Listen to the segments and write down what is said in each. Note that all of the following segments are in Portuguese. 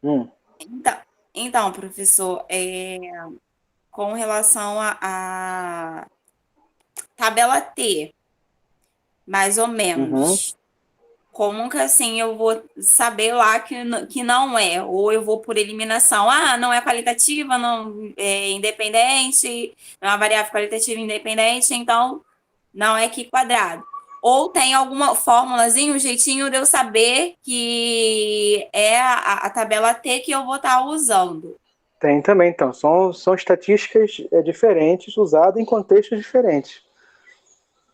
Hum, Então, então, professor, com relação a tabela T, mais ou uhum, menos, como que assim eu vou saber lá que não é? Ou eu vou por eliminação? Ah, não é qualitativa, não é independente, não é uma variável qualitativa independente, então não é que quadrado. Ou tem alguma fórmulazinha, um jeitinho de eu saber que é a tabela T que eu vou estar usando. tem também, então. São estatísticas diferentes, usadas em contextos diferentes.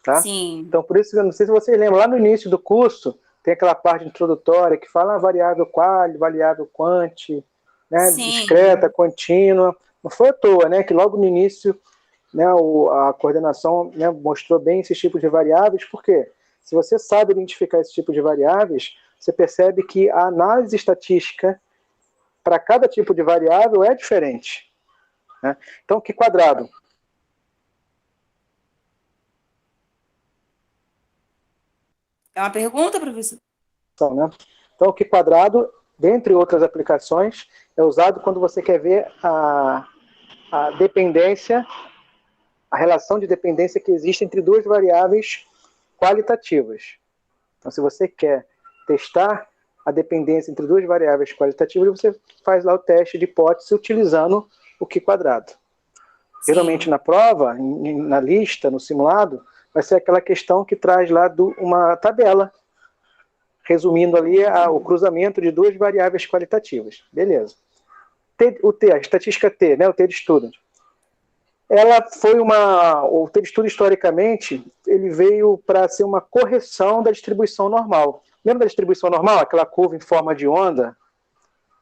Tá? Sim, Então, por isso, eu não sei se vocês lembram, lá no início do curso, tem aquela parte introdutória que fala variável qual, variável quant, né, discreta, sim, contínua. Não foi à toa, né, que logo no início, né, a coordenação, né, mostrou bem esses tipos de variáveis, porque se você sabe identificar esse tipo de variáveis, você percebe que a análise estatística para cada tipo de variável é diferente. Né? Então, que quadrado? é uma pergunta, professor? Né? Então, o que quadrado, dentre outras aplicações, é usado quando você quer ver a dependência, a relação de dependência que existe entre duas variáveis qualitativas. Então, se você quer testar a dependência entre duas variáveis qualitativas, você faz lá o teste de hipótese utilizando o que quadrado. Geralmente Sim, na prova, na lista, no simulado, vai ser aquela questão que traz lá uma tabela resumindo ali o cruzamento de duas variáveis qualitativas. Beleza. O T, a estatística T, né, o T de Student, ela foi o T de Student, historicamente, ele veio para ser uma correção da distribuição normal. Lembra da distribuição normal? Aquela curva em forma de onda?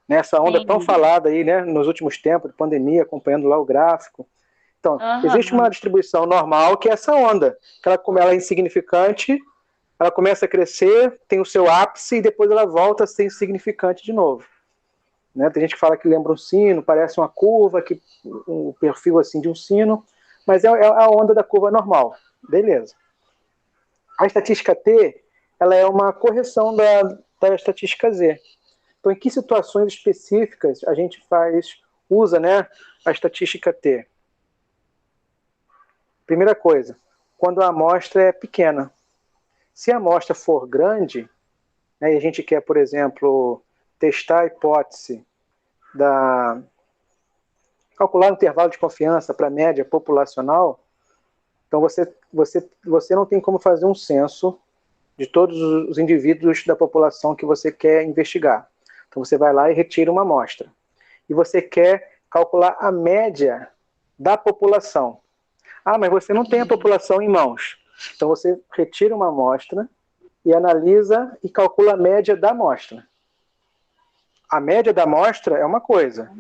Né, essa onda tão sim. falada aí, né, nos últimos tempos de pandemia, acompanhando lá o gráfico. Então, existe uma Aham. distribuição normal, que é essa onda, que ela, como ela é insignificante, ela começa a crescer, tem o seu ápice e depois ela volta a ser insignificante de novo. Né? Tem gente que fala que lembra um sino, parece uma curva, um perfil assim de um sino, mas é a onda da curva normal. Beleza. A estatística T, ela é uma correção da estatística Z. Então, em que situações específicas a gente usa, né, a estatística T? Primeira coisa, quando a amostra é pequena. Se a amostra for grande, né, e a gente quer, por exemplo, testar a hipótese da calcular o intervalo de confiança para a média populacional, então você não tem como fazer um censo de todos os indivíduos da população que você quer investigar. Então você vai lá e retira uma amostra. E você quer calcular a média da população. Ah, mas você não tem a população em mãos. Então você retira uma amostra e analisa e calcula a média da amostra. A média da amostra é uma coisa.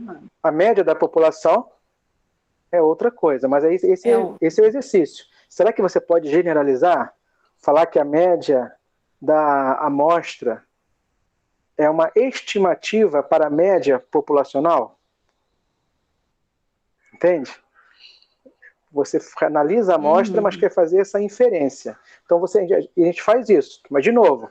A média da população é outra coisa, mas É o. esse é o exercício. Será que você pode generalizar? Falar que a média da amostra é uma estimativa para a média populacional? Entende? Você analisa a amostra, mas Uhum. quer fazer essa inferência. Então a gente faz isso, mas de novo,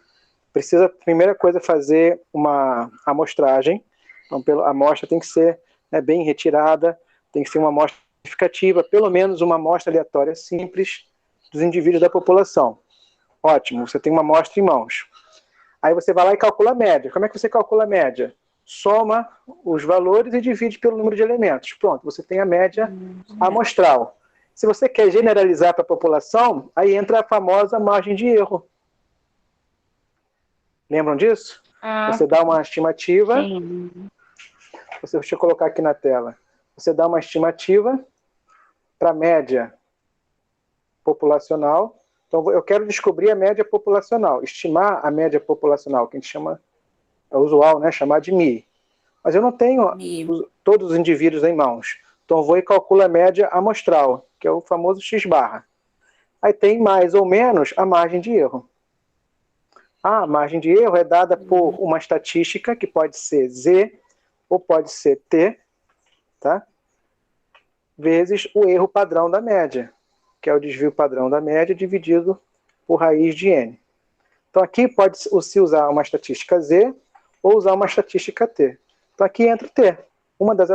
precisa, primeira coisa, fazer uma amostragem. Então, a amostra tem que ser, né, bem retirada, tem que ser uma amostra significativa, pelo menos uma amostra aleatória simples dos indivíduos da população. Ótimo, você tem uma amostra em mãos. Aí você vai lá e calcula a média. Como é que você calcula a média? Soma os valores e divide pelo número de elementos. Pronto, você tem a média amostral. Se você quer generalizar para a população, aí entra a famosa margem de erro. Lembram disso? Ah, Você dá uma estimativa, sim. deixa eu colocar aqui na tela. Você dá uma estimativa para a média populacional. Então, eu quero descobrir a média populacional, estimar a média populacional, que a gente chama, é usual, né, chamar de MI. Mas eu não tenho todos os indivíduos em mãos. Então, eu vou e calculo a média amostral, que é o famoso X barra. Aí tem mais ou menos a margem de erro. A margem de erro é dada por uma estatística, que pode ser Z ou pode ser T, tá? Vezes o erro padrão da média, que é o desvio padrão da média dividido por raiz de N. Então aqui pode se usar uma estatística Z ou usar uma estatística T. Então aqui entra o T. Uma das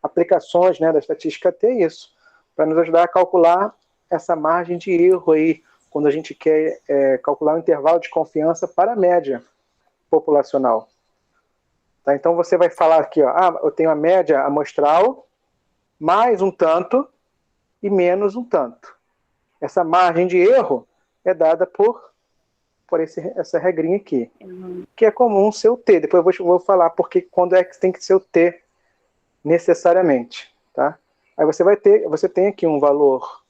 aplicações, né, da estatística T é isso, para nos ajudar a calcular essa margem de erro aí, quando a gente quer calcular o intervalo de confiança para a média populacional. Tá? Então você vai falar aqui, ó, eu tenho a média amostral mais um tanto e menos um tanto. Essa margem de erro é dada por essa regrinha aqui, que é comum ser o T. Depois eu vou falar porque quando é que tem que ser o T necessariamente. Tá? Aí você tem aqui um valor,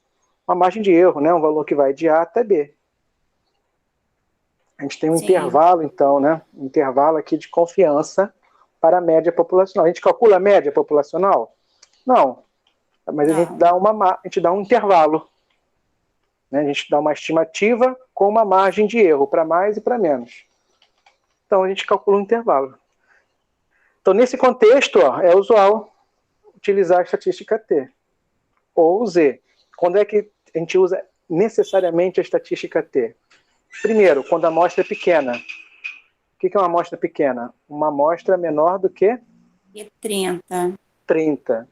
uma margem de erro, né? Um valor que vai de A até B. A gente tem um intervalo, então, né? Um intervalo aqui de confiança para a média populacional. A gente calcula a média populacional? Não. Mas a gente dá um intervalo. Né? A gente dá uma estimativa com uma margem de erro, para mais e para menos. Então, a gente calcula um intervalo. Então, nesse contexto, é usual utilizar a estatística T. Ou Z. Quando é que a gente usa necessariamente a estatística T? Primeiro, quando a amostra é pequena. O que é uma amostra pequena? Uma amostra menor do que? 30.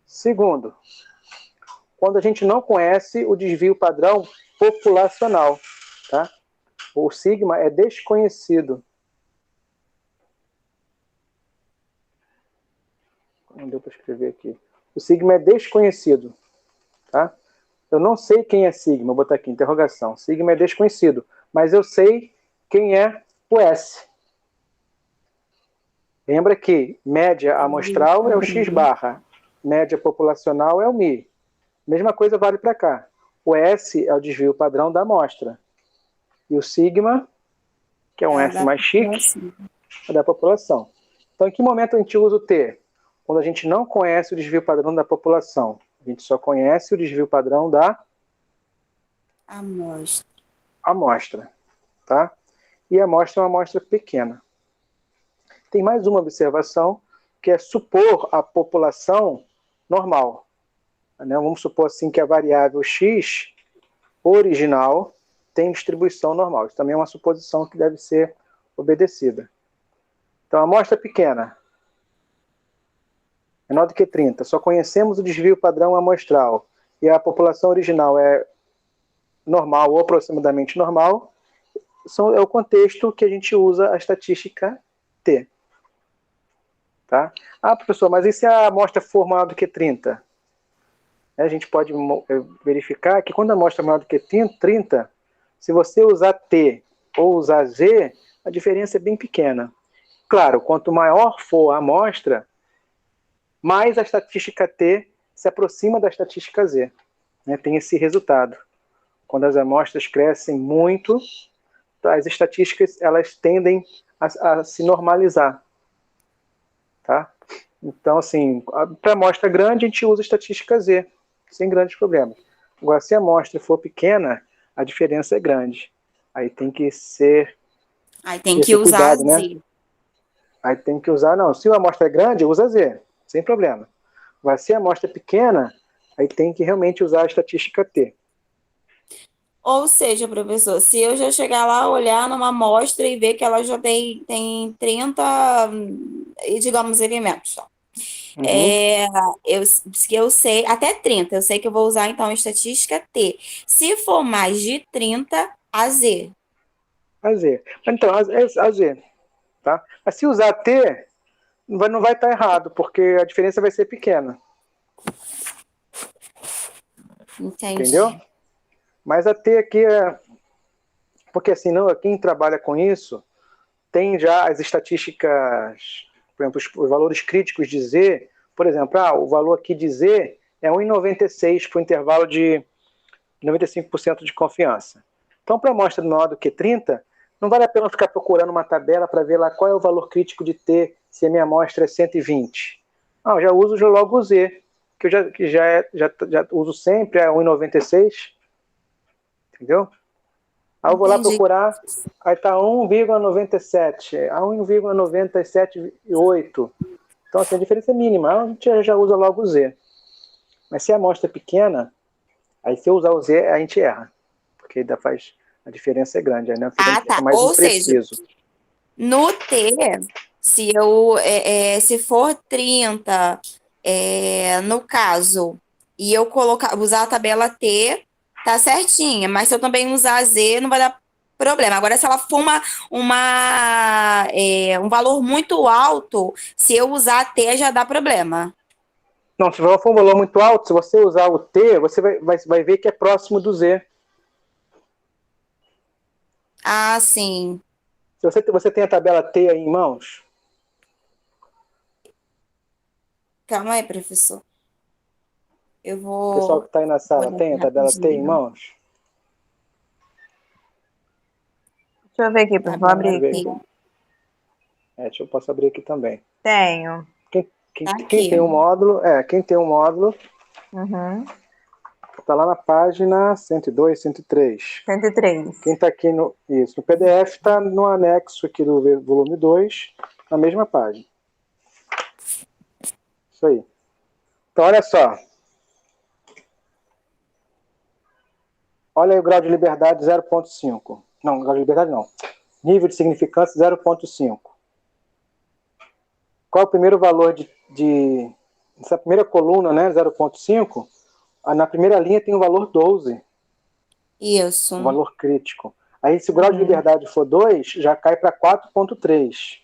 Segundo, quando a gente não conhece o desvio padrão populacional. Tá? O sigma é desconhecido. Não deu para escrever aqui. O sigma é desconhecido. Tá? Eu não sei quem é sigma, vou botar aqui, interrogação. Sigma é desconhecido, mas eu sei quem é o S. Lembra que média amostral é o X barra, média populacional é o Mi. Mesma coisa vale para cá. O S é o desvio padrão da amostra. E o sigma, que é um S mais chique, é da população. Então, em que momento a gente usa o T? Quando a gente não conhece o desvio padrão da população. A gente só conhece o desvio padrão da amostra. Tá? E a amostra é uma amostra pequena. Tem mais uma observação, que é supor a população normal. Né? Vamos supor assim que a variável x original tem distribuição normal. Isso também é uma suposição que deve ser obedecida. Então, a amostra pequena, menor do que 30, só conhecemos o desvio padrão amostral e a original é normal ou aproximadamente normal, é o contexto que a gente usa a estatística T. Tá? Professor, mas e se a amostra for maior do que 30? A gente pode verificar que quando a amostra é maior do que 30, se você usar T ou usar Z, a diferença é bem pequena. Claro, quanto maior for a amostra, mais a estatística T se aproxima da estatística Z. Né? Tem esse resultado. Quando as amostras crescem muito, as estatísticas elas tendem a se normalizar. Tá? Então, assim, para amostra grande, a gente usa a estatística Z, sem grandes problemas. Agora, se a amostra for pequena, a diferença é grande. Aí tem que ser... Aí tem que usar cuidado, Z. Né? Aí tem que usar, não. Se a amostra é grande, usa Z, sem problema. Agora, se a amostra é pequena, aí tem que realmente usar a estatística T. Ou seja, professor, se eu já chegar lá, olhar numa amostra e ver que ela já tem 30, digamos, elementos. Tá? Eu sei, até 30, eu sei que eu vou usar, então, a estatística T. Se for mais de 30, a Z. A Z. Então, a Z. Tá? Mas se usar T, não vai estar errado, porque a diferença vai ser pequena. Entendi. Entendeu? Mas a T aqui é... Porque assim, quem trabalha com isso tem já as estatísticas, por exemplo, os valores críticos de Z. Por exemplo, o valor aqui de Z é 1,96 para o intervalo de 95% de confiança. Então, para a amostra menor do que 30, não vale a pena ficar procurando uma tabela para ver lá qual é o valor crítico de T se a minha amostra é 120. Eu já uso logo o Z, que eu já uso sempre a 1,96. Entendeu? Aí eu vou lá procurar, aí está 1,97, a 1,978. Então, assim, a diferença é mínima, a gente já usa logo o Z. Mas se a amostra é pequena, aí se eu usar o Z, a gente erra. Porque a diferença é grande, aí, né? Fica mais Ou impreciso. seja, no T, Se for 30 no caso, e eu usar a tabela T, tá certinha, mas se eu também usar a Z, não vai dar problema. Agora, se ela for um valor muito alto, se eu usar a T, já dá problema. Não, se for um valor muito alto, se você usar o T, você vai ver que é próximo do Z. Ah, sim. Se você tem a tabela T aí em mãos, Calma aí, professor. Eu o pessoal que vou está aí na vou sala olhar tem aqui a tabela T em rapidinho. mãos? Deixa eu ver aqui, Tá professor. Vou bem abrir Deixa eu aqui. ver aqui. Deixa eu posso abrir aqui também. Tenho. Tá Quem aqui. tem um módulo, Uhum. está lá na página 102, 103. 103. Quem está aqui no PDF está no anexo aqui do volume 2, na mesma página. Isso aí. Então, olha só. Olha aí o grau de liberdade 0,5. Não, grau de liberdade não. Nível de significância 0,5. Qual é o primeiro valor essa primeira coluna, né, 0,5? Na primeira linha tem o valor 12, Isso. o valor crítico. Aí, se o grau de liberdade for 2, já cai para 4,3.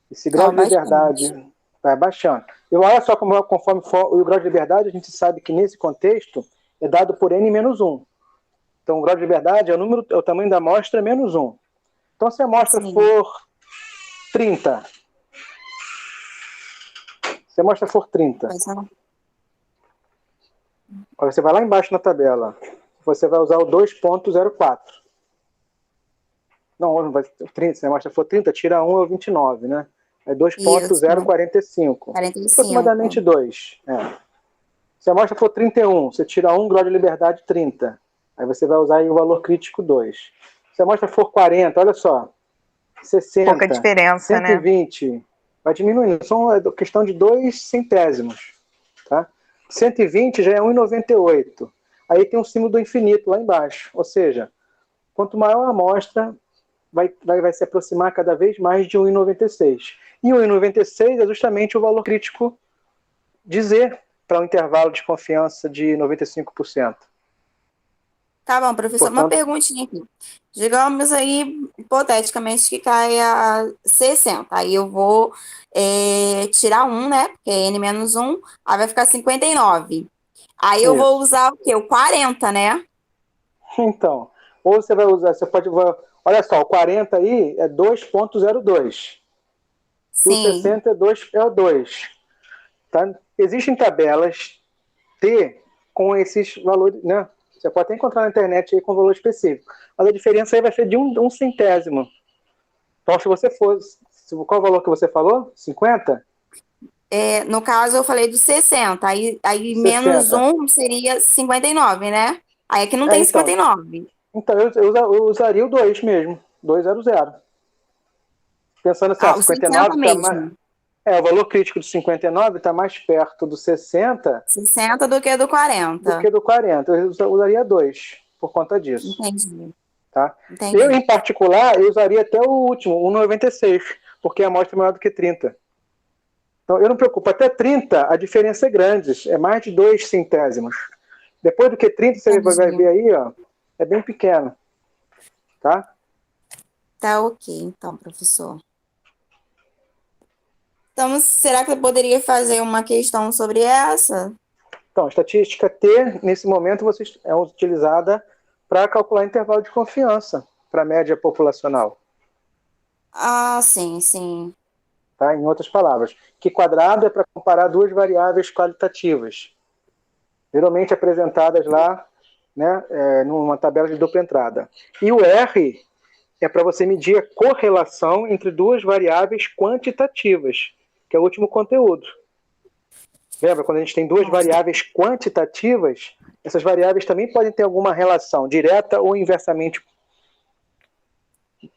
E se o grau de liberdade vai baixando. E olha só conforme for o grau de liberdade, a gente sabe que nesse contexto é dado por n-1. Então, o grau de liberdade é o tamanho da amostra menos 1. Então, se a amostra for 30, você vai lá embaixo na tabela. Você vai usar o 2,04. Não, vai 30. Se a amostra for 30, tira 1 é o 29, né? É 2,045. 45. Aproximadamente 2. Se a amostra for 31, você tira 1, grau de liberdade 30. Aí você vai usar aí o valor crítico 2. Se a amostra for 40, olha só, 60, pouca diferença, 120, né? Vai diminuindo. São questão de 2 centésimos. Tá? 120 já é 1,98. Aí tem um símbolo do infinito lá embaixo. Ou seja, quanto maior a amostra, vai se aproximar cada vez mais de 1,96. E 1,96 é justamente o valor crítico de Z para um intervalo de confiança de 95%. Tá bom, professor. Uma perguntinha aqui. Digamos aí, hipoteticamente, que caia 60. Aí eu vou tirar 1, né? Porque é n-1, aí vai ficar 59. Aí eu vou usar o quê? O 40, né? Então, ou você vai usar, olha só, o 40 aí é 2,02. E o 60 é o 2. Tá? Existem tabelas T com esses valores, né? Você pode até encontrar na internet aí com valor específico. Mas a diferença aí vai ser de um centésimo. Então, se você for... Qual o valor que você falou? 50? No caso, eu falei do 60. Aí 60. menos 1 seria 59, né? Aí aqui não tem 59. Então, eu usaria o 2 mesmo. 200. Pensando assim, o 60 mesmo. O valor crítico de 59 está mais perto do 60 do que do 40. Eu usaria 2 por conta disso. Entendi. Tá? Entendi. Eu, em particular, eu usaria até o último, o 96, porque a amostra é maior do que 30. Então, eu não me preocupo. Até 30, a diferença é grande. É mais de 2 centésimos. Depois do que 30, você vai ver aí, ó, é bem pequeno. Tá? Tá ok, então, professor. Então, será que eu poderia fazer uma questão sobre essa? Então, a estatística T, nesse momento, é utilizada para calcular intervalo de confiança para a média populacional. Ah, sim, sim. Tá? Em outras palavras, Q quadrado é para comparar duas variáveis qualitativas, geralmente apresentadas lá, né, numa tabela de dupla entrada. E o R é para você medir a correlação entre duas variáveis quantitativas, que é o último conteúdo. Lembra, quando a gente tem duas variáveis quantitativas, essas variáveis também podem ter alguma relação, direta ou inversamente.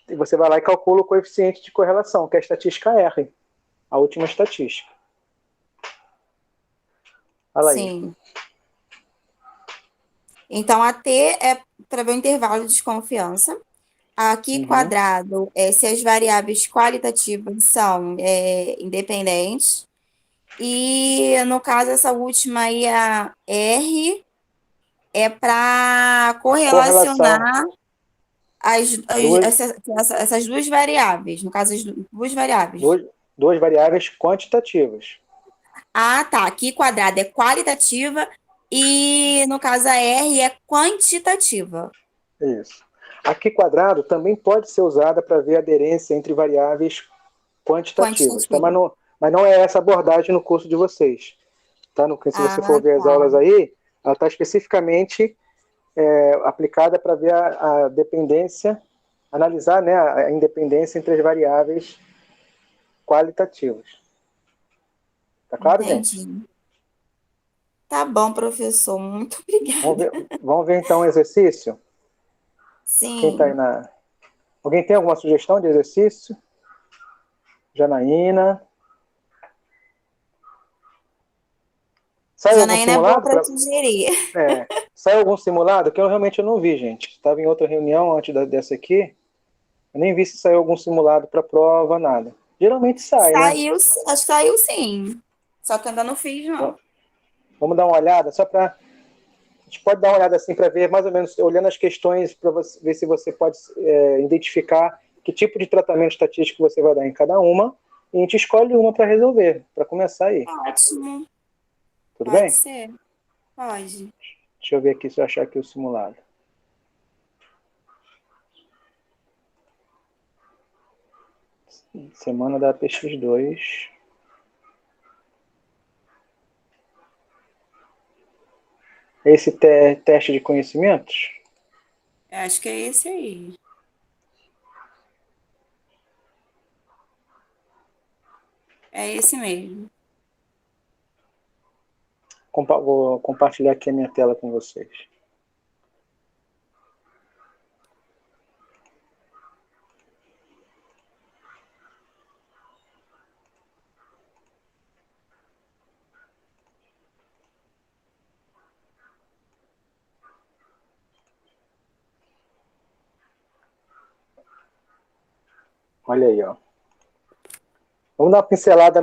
E você vai lá e calcula o coeficiente de correlação, que é a estatística R, a última estatística. Olha aí. Sim. Então, a T é para ver o intervalo de desconfiança. Aqui Uhum. quadrado é se as variáveis qualitativas são independentes. E no caso, essa última aí, a R, é para Correlação. correlacionar Duas, essas duas variáveis. No caso, as duas variáveis. duas, duas variáveis quantitativas. Ah, tá. Aqui quadrado é qualitativa e no caso a R é quantitativa. Isso. Aqui quadrado também pode ser usada para ver a aderência entre variáveis quantitativas, tá? Quantitativa. Mas não é essa abordagem no curso de vocês. Tá? Se você Ah, for ver as tá. aulas aí, ela está especificamente aplicada para ver a dependência, analisar, né, a independência entre as variáveis qualitativas. Tá claro, gente? Entendi. Tá bom, professor. Muito obrigada. Vamos ver então o exercício? Quem está aí Sim. na... Alguém tem alguma sugestão de exercício? Janaína. Saiu algum Janaína é boa simulado? para sugerir. Saiu algum simulado? Que eu realmente não vi, gente. Estava em outra reunião antes dessa aqui. Eu nem vi se saiu algum simulado para prova, nada. Geralmente sai, né? Saiu, acho que saiu sim. Só que eu ainda não fiz, não. Vamos dar uma olhada, só para... A gente pode dar uma olhada assim para ver mais ou menos, olhando as questões, para ver se você pode identificar que tipo de tratamento estatístico você vai dar em cada uma. E a gente escolhe uma para resolver, para começar aí. Ótimo. Tudo Pode bem? ser. Pode. Deixa eu ver aqui se eu achar aqui o simulado. Semana da PX2. Esse teste de conhecimentos? Eu acho que é esse aí. É esse mesmo. Vou compartilhar aqui a minha tela com vocês. Olha aí, ó. Vamos dar uma pincelada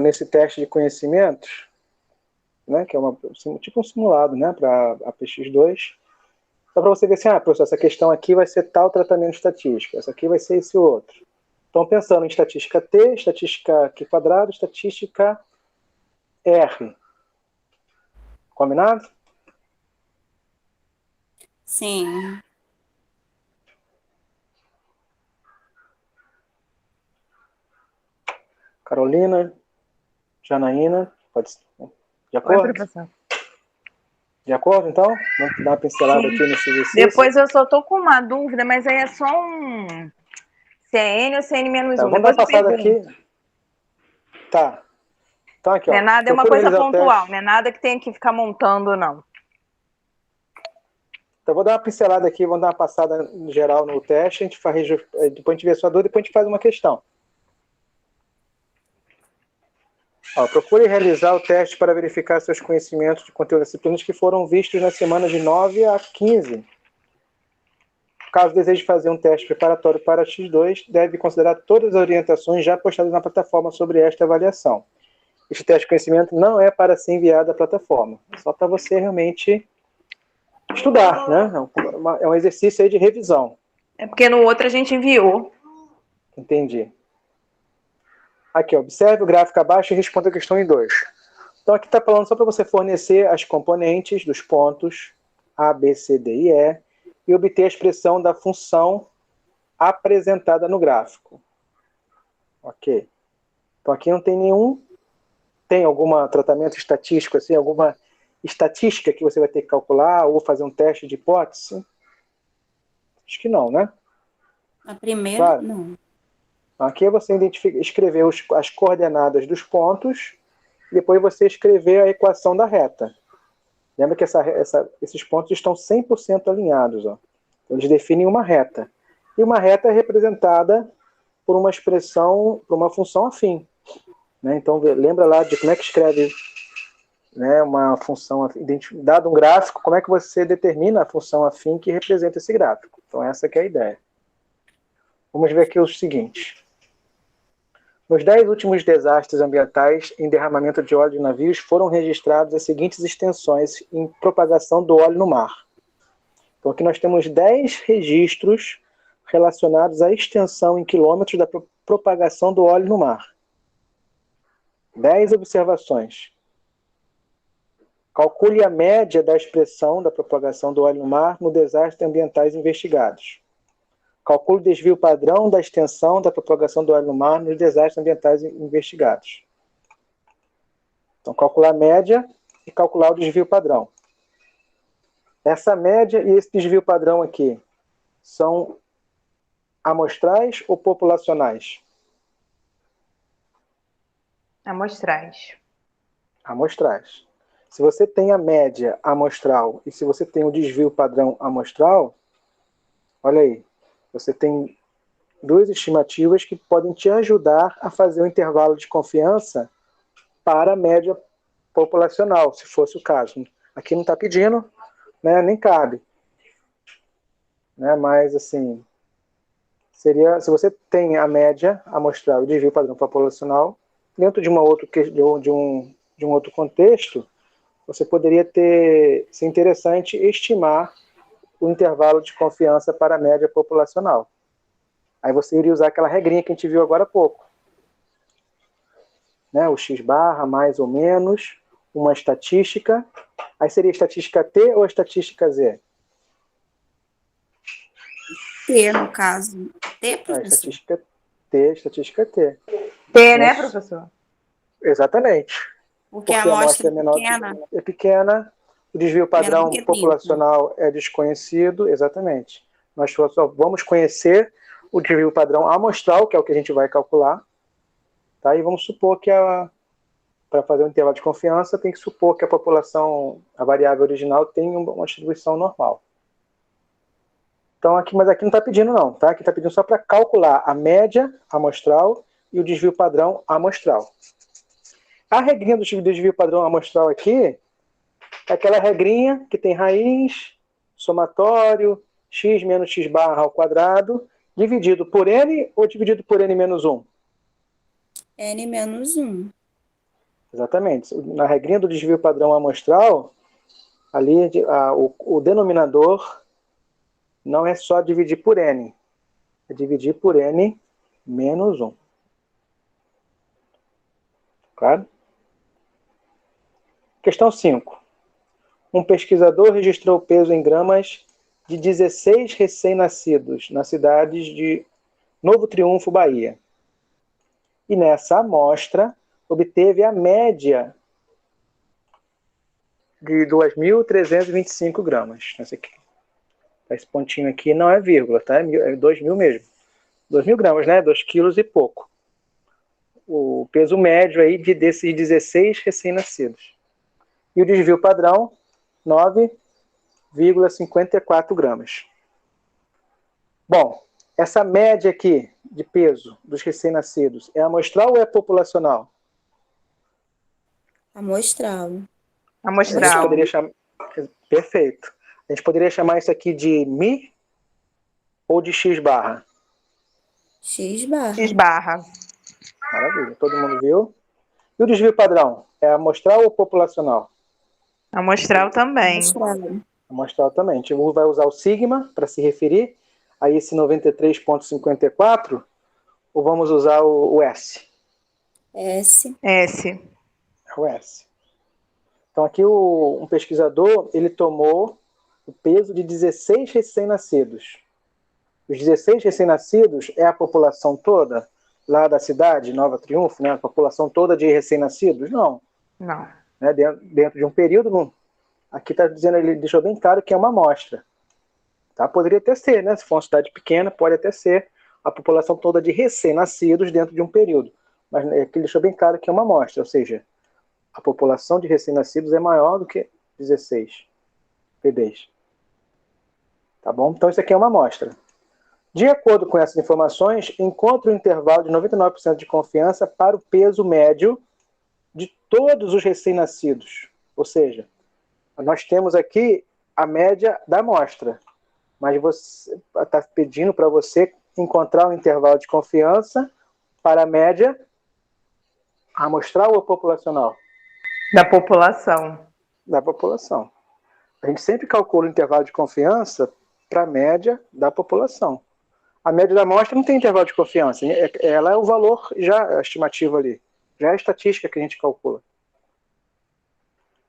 nesse teste de conhecimentos, né, que é tipo um simulado, né, para a PX2. Só para você ver assim, professor, essa questão aqui vai ser tal tratamento estatístico, essa aqui vai ser esse outro. Então, pensando em estatística T, estatística Q quadrado, estatística R. Combinado? Sim. Carolina, Janaína, pode ser. De Oi, acordo? professor. De acordo, então? Vamos dar uma pincelada Sim. aqui nesse exercício. Depois eu só tô com uma dúvida, mas aí é só um CN ou CN-1. Tá, vamos dar Depois uma eu passada pergunto. aqui. Tá. Então aqui, Não ó. é nada, é uma Procure coisa realizar o pontual, teste. não é nada que tenha que ficar montando, não. Então, vou dar uma pincelada aqui, vou dar uma passada geral no teste, a gente faz, depois a gente vê a sua dúvida, depois a gente faz uma questão. Ó, procure realizar o teste para verificar seus conhecimentos de conteúdo das disciplinas que foram vistos na semana de 9 a 15. Caso deseje fazer um teste preparatório para X2, deve considerar todas as orientações já postadas na plataforma sobre esta avaliação. Este teste de conhecimento não é para ser enviado à plataforma, é só para você realmente estudar, né? É um exercício aí de revisão. É porque no outro a gente enviou. Entendi. Aqui, observe o gráfico abaixo e responda a questão em 2. Então, aqui está falando só para você fornecer as componentes dos pontos A, B, C, D e E e obter a expressão da função apresentada no gráfico. Ok. Então, aqui não tem nenhum... Tem algum tratamento estatístico, assim, alguma estatística que você vai ter que calcular ou fazer um teste de hipótese? Acho que não, né? A primeira, Claro. não. Aqui é você escrever as coordenadas dos pontos e depois você escrever a equação da reta. Lembra que esses pontos estão 100% alinhados. Ó. Eles definem uma reta. E uma reta é representada por uma expressão, por uma função afim. Né? Então, lembra lá de como é que escreve, né, uma função, dado um gráfico, como é que você determina a função afim que representa esse gráfico. Então, essa que é a ideia. Vamos ver aqui o seguinte. Nos 10 últimos desastres ambientais em derramamento de óleo de navios foram registradas as seguintes extensões em propagação do óleo no mar. Então aqui nós temos 10 registros relacionados à extensão em quilômetros da propagação do óleo no mar. 10 observações. Calcule a média da expressão da propagação do óleo no mar no desastre ambientais investigados. Calcule o desvio padrão da extensão da propagação do óleo no mar nos desastres ambientais investigados. Então, calcular a média e calcular o desvio padrão. Essa média e esse desvio padrão aqui são amostrais ou populacionais? Amostrais. Amostrais. Se você tem a média amostral e se você tem o desvio padrão amostral, olha aí, você tem duas estimativas que podem te ajudar a fazer o intervalo de confiança para a média populacional, se fosse o caso. Aqui não está pedindo, né, nem cabe. Né, mas, assim, seria, se você tem a média amostral e o desvio padrão populacional, dentro de um outro contexto, você poderia ser interessante estimar o intervalo de confiança para a média populacional. Aí você iria usar aquela regrinha que a gente viu agora há pouco. Né? O x barra, mais ou menos, uma estatística. Aí seria estatística T ou estatística Z? T, no caso. T, professor? Estatística T, estatística T. T, né, professor? Exatamente. Porque a amostra é pequena, o desvio padrão populacional é desconhecido, exatamente. Nós só vamos conhecer o desvio padrão amostral, que é o que a gente vai calcular, tá? E vamos supor que para fazer um intervalo de confiança, tem que supor que a população, a variável original, tem uma distribuição normal. Então, mas aqui não está pedindo não, tá? Aqui está pedindo só para calcular a média amostral e o desvio padrão amostral. A regrinha do desvio padrão amostral aqui é aquela regrinha que tem raiz, somatório, x menos x barra ao quadrado, dividido por n ou dividido por n menos 1? N menos 1. Exatamente. Na regrinha do desvio padrão amostral, ali o denominador não é só dividir por n, é dividir por n menos 1. Claro? Questão 5. Um pesquisador registrou o peso em gramas de 16 recém-nascidos na cidade de Novo Triunfo, Bahia. E nessa amostra obteve a média de 2.325 gramas. Esse pontinho aqui não é vírgula, tá? É 2.000 mesmo. 2.000 gramas, né? 2 quilos e pouco. O peso médio aí desses 16 recém-nascidos. E o desvio padrão, 9,54 gramas. Bom, essa média aqui de peso dos recém-nascidos é amostral ou é populacional? Amostral. Amostral. Perfeito. A gente poderia chamar isso aqui de Mi ou de X barra? X barra. X barra. Maravilha, todo mundo viu? E o desvio padrão? É amostral ou populacional? Amostral também. Amostral também. A gente vai usar o sigma para se referir a esse 93,54 ou vamos usar o S? S. S. É o S. Então aqui um pesquisador, ele tomou o peso de 16 recém-nascidos. Os 16 recém-nascidos é a população toda lá da cidade, Nova Triunfo, né? A população toda de recém-nascidos? Não. Não. Né? Dentro de um período, aqui está dizendo, ele deixou bem claro que é uma amostra. Tá? Poderia até ser, né? Se for uma cidade pequena, pode até ser a população toda de recém-nascidos dentro de um período. Mas aqui ele deixou bem claro que é uma amostra, ou seja, a população de recém-nascidos é maior do que 16 bebês. Tá bom? Então isso aqui é uma amostra. De acordo com essas informações, encontre um intervalo de 99% de confiança para o peso médio de todos os recém-nascidos. Ou seja, nós temos aqui a média da amostra, mas você está pedindo para você encontrar um intervalo de confiança para a média amostral ou populacional? Da população. Da população. A gente sempre calcula o intervalo de confiança para a média da população. A média da amostra não tem intervalo de confiança. Ela é o valor já estimativo ali. Já é a estatística que a gente calcula.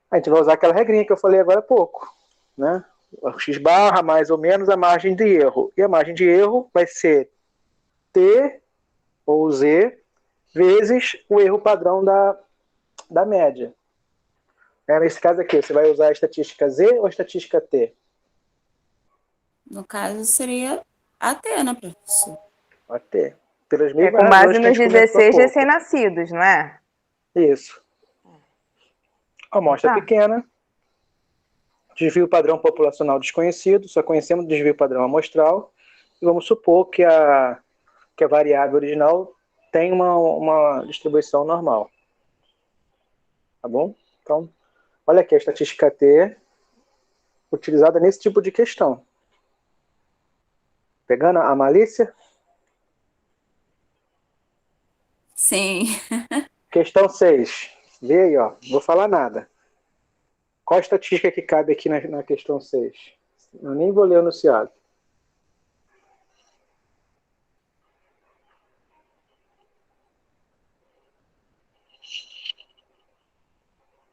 A gente vai usar aquela regrinha que eu falei agora há pouco, né? X barra mais ou menos a margem de erro. E a margem de erro vai ser T ou Z vezes o erro padrão da média. Nesse caso aqui, você vai usar a estatística Z ou a estatística T? No caso, seria a T, né, professor? A T. Pelas mesmas Com razões base que a nos gente comentou há 16 pouco. recém-nascidos, não é? Isso. Amostra pequena. Desvio padrão populacional desconhecido. Só conhecemos o desvio padrão amostral. E vamos supor que a variável original tem uma distribuição normal. Tá bom? Então, olha aqui a estatística T utilizada nesse tipo de questão. Pegando a malícia? Sim. Questão 6. Vê aí, ó. Não vou falar nada. Qual a estatística que cabe aqui na questão 6? Eu nem vou ler o enunciado.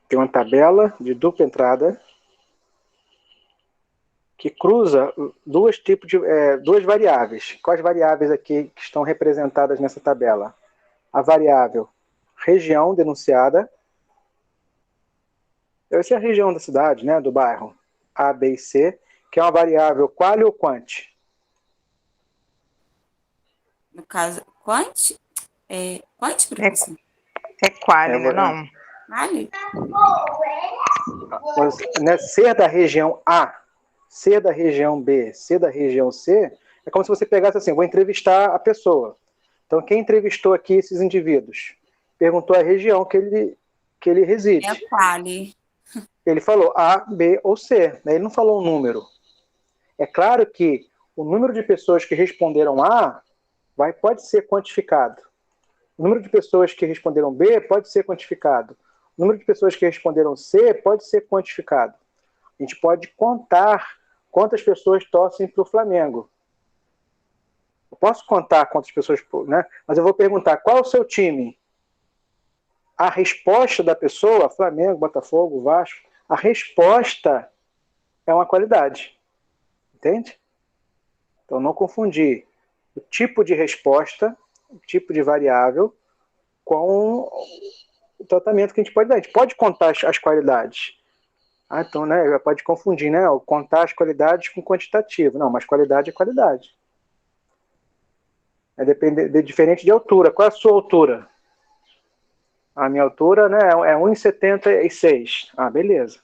Tem uma tabela de dupla entrada que cruza duas variáveis. Quais variáveis aqui que estão representadas nessa tabela? A variável região denunciada. Essa é a região da cidade, né, do bairro A, B e C, que é uma variável qual ou quant? No caso, quant? Quant, professor? É quali, né? Não. Vale? Né, ser da região A, ser da região B, ser da região C, é como se você pegasse assim, vou entrevistar a pessoa. Então, quem entrevistou aqui esses indivíduos? Perguntou a região que ele reside. É quali. Ele falou A, B ou C, né? Ele não falou um número. É claro que o número de pessoas que responderam A pode ser quantificado. O número de pessoas que responderam B pode ser quantificado. O número de pessoas que responderam C pode ser quantificado. A gente pode contar quantas pessoas torcem para o Flamengo. Eu posso contar quantas pessoas, né? Mas eu vou perguntar, qual é o seu time? A resposta da pessoa, Flamengo, Botafogo, Vasco, a resposta é uma qualidade. Entende? Então, não confundir o tipo de resposta, o tipo de variável, com o tratamento que a gente pode dar. A gente pode contar as qualidades. Então, né, pode confundir, né? Contar as qualidades com quantitativo. Não, mas qualidade é qualidade. É diferente de altura. Qual é a sua altura? A minha altura, né, é 1,76. Beleza.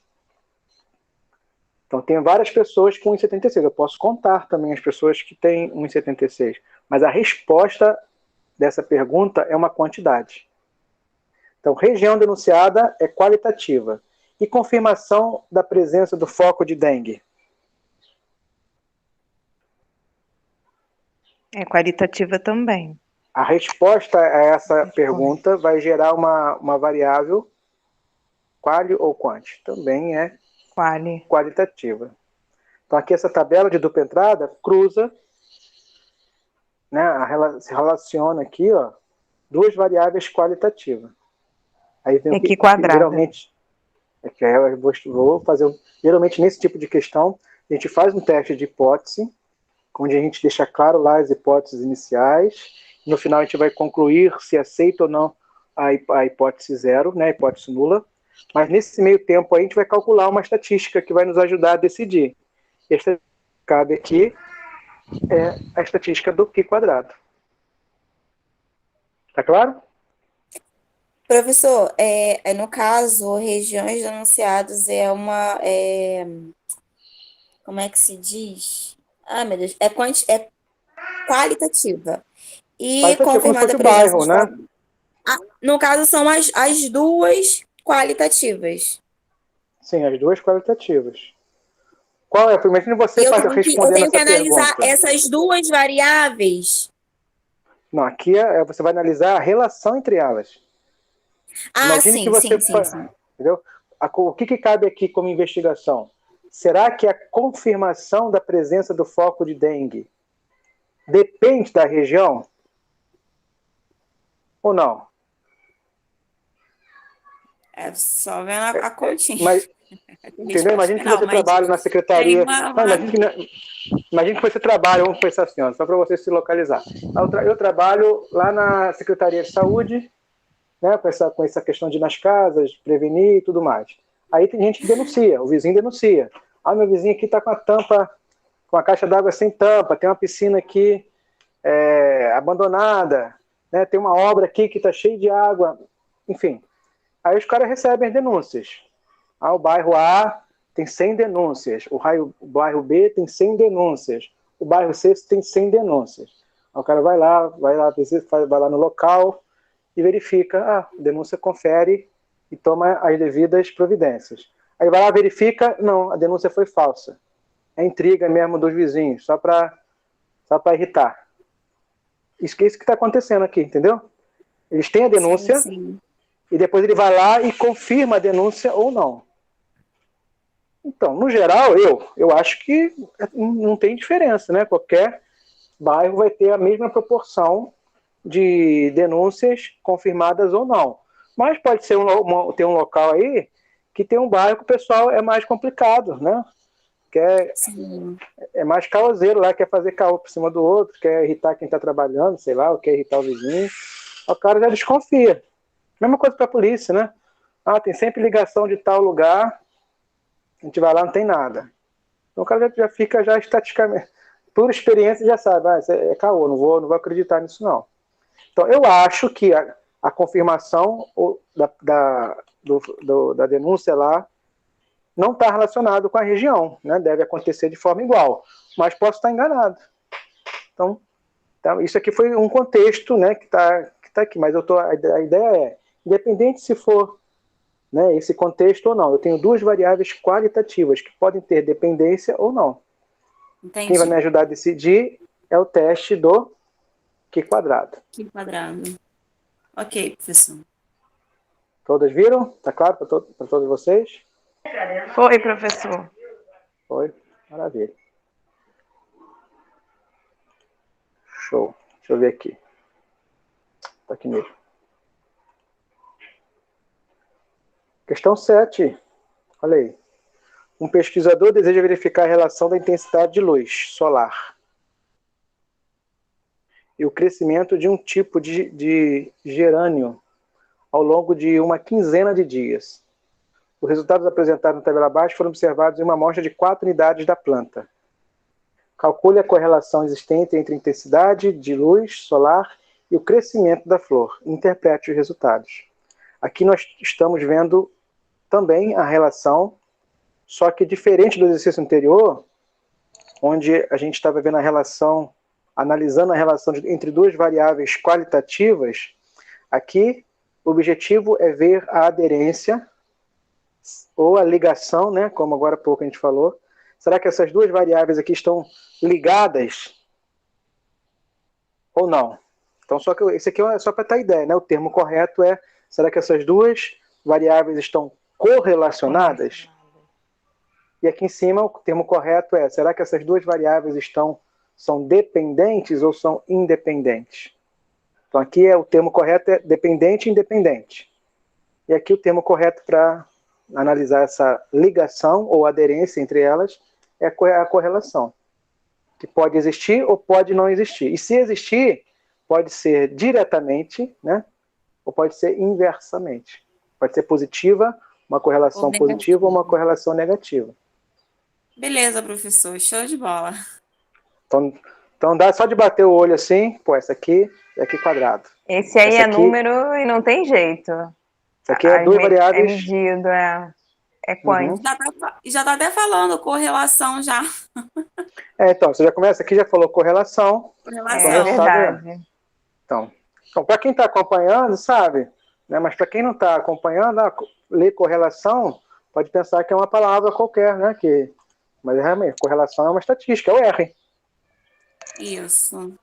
Então, tem várias pessoas com 1,76. Eu posso contar também as pessoas que têm 1,76. Mas a resposta dessa pergunta é uma quantidade. Então, região denunciada é qualitativa. E confirmação da presença do foco de dengue? É qualitativa também. A resposta a essa pergunta vai gerar uma variável quali ou quant. Também é qualitativa. Então, aqui essa tabela de dupla entrada cruza, né, se relaciona aqui, ó, duas variáveis qualitativas. Aí vem aqui quadrada. Geralmente, eu vou fazer, geralmente nesse tipo de questão, a gente faz um teste de hipótese, onde a gente deixa claro lá as hipóteses iniciais, e no final a gente vai concluir se aceita ou não a hipótese zero, né, a hipótese nula, mas nesse meio tempo a gente vai calcular uma estatística que vai nos ajudar a decidir. E a estatística que cabe aqui é a estatística do Q quadrado. Tá claro? Professor, no caso, regiões denunciadas como é que se diz? Meu Deus, é qualitativa. E confirmada a presença bairro, né? No caso, são as duas qualitativas. Sim, as duas qualitativas. Qual é? Imagina você Eu respondendo tenho que essa analisar pergunta. essas duas variáveis. Não, aqui você vai analisar a relação entre elas. Ah, Imagine que sim, você... sim, sim, sim. Entendeu? O que cabe aqui como investigação? Será que a confirmação da presença do foco de dengue depende da região? Ou não? É só vendo a continha. Mas, Tem entendeu? resposta Imagine que final, você mas trabalha na tem secretaria... Não, imagine que você trabalha, vamos pensar assim, ó, só para você se localizar. Eu trabalho lá na Secretaria de Saúde, né, com essa questão de ir nas casas, prevenir e tudo mais. Aí tem gente que denuncia, o vizinho denuncia. Ah, meu vizinho aqui está com a tampa, com a caixa d'água sem tampa, tem uma piscina aqui abandonada, né, tem uma obra aqui que está cheia de água, enfim. Aí os caras recebem as denúncias. Ah, o bairro A tem 100 denúncias, o bairro B tem 100 denúncias, o bairro C tem 100 denúncias. Aí o cara vai lá no local e verifica, a denúncia confere e toma as devidas providências. Aí vai lá, verifica, não, a denúncia foi falsa. É intriga mesmo dos vizinhos, só para irritar. Isso que está acontecendo aqui, entendeu? Eles têm a denúncia, sim. E depois ele vai lá e confirma a denúncia ou não. Então, no geral, eu acho que não tem diferença, né? Qualquer bairro vai ter a mesma proporção de denúncias confirmadas ou não. Mas pode ser ter um local aí que tem um bairro que o pessoal é mais complicado, né? É mais causeiro lá, quer fazer caô por cima do outro, quer irritar quem está trabalhando, sei lá, ou quer irritar o vizinho. O cara já desconfia. Mesma coisa para a polícia, né? Ah, tem sempre ligação de tal lugar, a gente vai lá, não tem nada. Então o cara já fica já estaticamente, por experiência já sabe, isso é caô, não vou acreditar nisso não. Então eu acho que a confirmação da denúncia lá não está relacionado com a região, né? Deve acontecer de forma igual, mas posso estar enganado. Então isso aqui foi um contexto, né, que tá aqui, mas a ideia é, independente se for, né, esse contexto ou não, eu tenho duas variáveis qualitativas que podem ter dependência ou não. Entendi. Quem vai me ajudar a decidir é o teste do Q quadrado. Q quadrado. Ok, professor. Todas viram? Tá claro para todos vocês? Foi, professor. Foi? Maravilha. Show. Deixa eu ver aqui. Tá aqui mesmo. Questão 7. Olha aí. Um pesquisador deseja verificar a relação da intensidade de luz solar e o crescimento de um tipo de gerânio ao longo de uma quinzena de dias. Os resultados apresentados na tabela abaixo foram observados em uma amostra de 4 unidades da planta. Calcule a correlação existente entre a intensidade de luz solar e o crescimento da flor. Interprete os resultados. Aqui nós estamos vendo também a relação, só que diferente do exercício anterior, onde a gente estava vendo a relação, analisando a relação entre duas variáveis qualitativas, aqui o objetivo é ver a aderência ou a ligação, né, como agora há pouco a gente falou. Será que essas duas variáveis aqui estão ligadas ou não? Então, esse aqui é só para ter ideia, né? O termo correto é, será que essas duas variáveis estão correlacionadas? E aqui em cima o termo correto é, será que essas duas variáveis são dependentes ou são independentes? Então aqui o termo correto é dependente e independente. E aqui o termo correto para analisar essa ligação ou aderência entre elas é a correlação, que pode existir ou pode não existir. E se existir, pode ser diretamente, né? Ou pode ser inversamente. Pode ser positiva, uma correlação positiva ou uma correlação negativa. Beleza, professor. Show de bola. Então dá só de bater o olho assim, pô, essa aqui é aqui quadrado. Esse aí é número e não tem jeito. Isso aqui é duas variáveis. É medido, é quântico. Já tá até falando correlação já. Então, você já começa aqui, já falou correlação. Correlação. É verdade. Então para quem está acompanhando, sabe, né? Mas para quem não está acompanhando, ler correlação, pode pensar que é uma palavra qualquer, né? Que Mas realmente, correlação é uma estatística, é o R. Isso.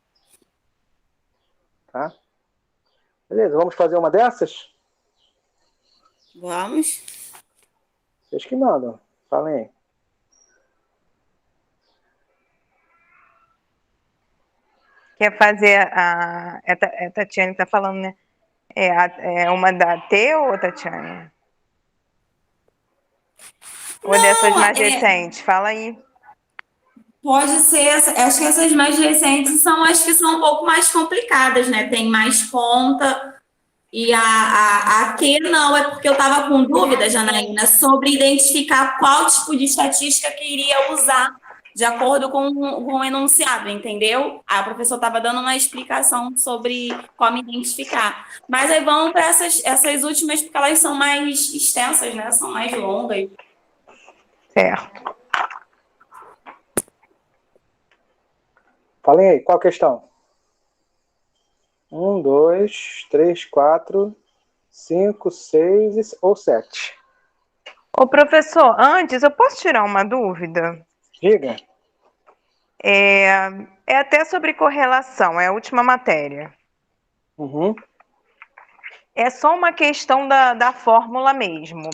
Tá? Beleza, vamos fazer uma dessas? Vamos? Vocês que mandam. Falem aí. Quer fazer a. É Tatiane que tá falando, né? É uma da T ou Tatiane? Ou dessas Não, mais recentes? Fala aí. pode ser. Acho que essas mais recentes são as que são um pouco mais complicadas, né? Tem mais conta. E a T não, é porque eu estava com dúvida, Janaína, sobre identificar qual tipo de estatística que iria usar de acordo com o enunciado, entendeu? Aí o professor estava dando uma explicação sobre como identificar. Mas aí vamos para essas últimas, porque elas são mais extensas, né? São mais longas. Certo. Falem aí, qual a questão? 1, 2, 3, 4, 5, 6 ou 7. Ô, professor, antes eu posso tirar uma dúvida? Diga. É até sobre correlação, é a última matéria. Uhum. É só uma questão da fórmula mesmo.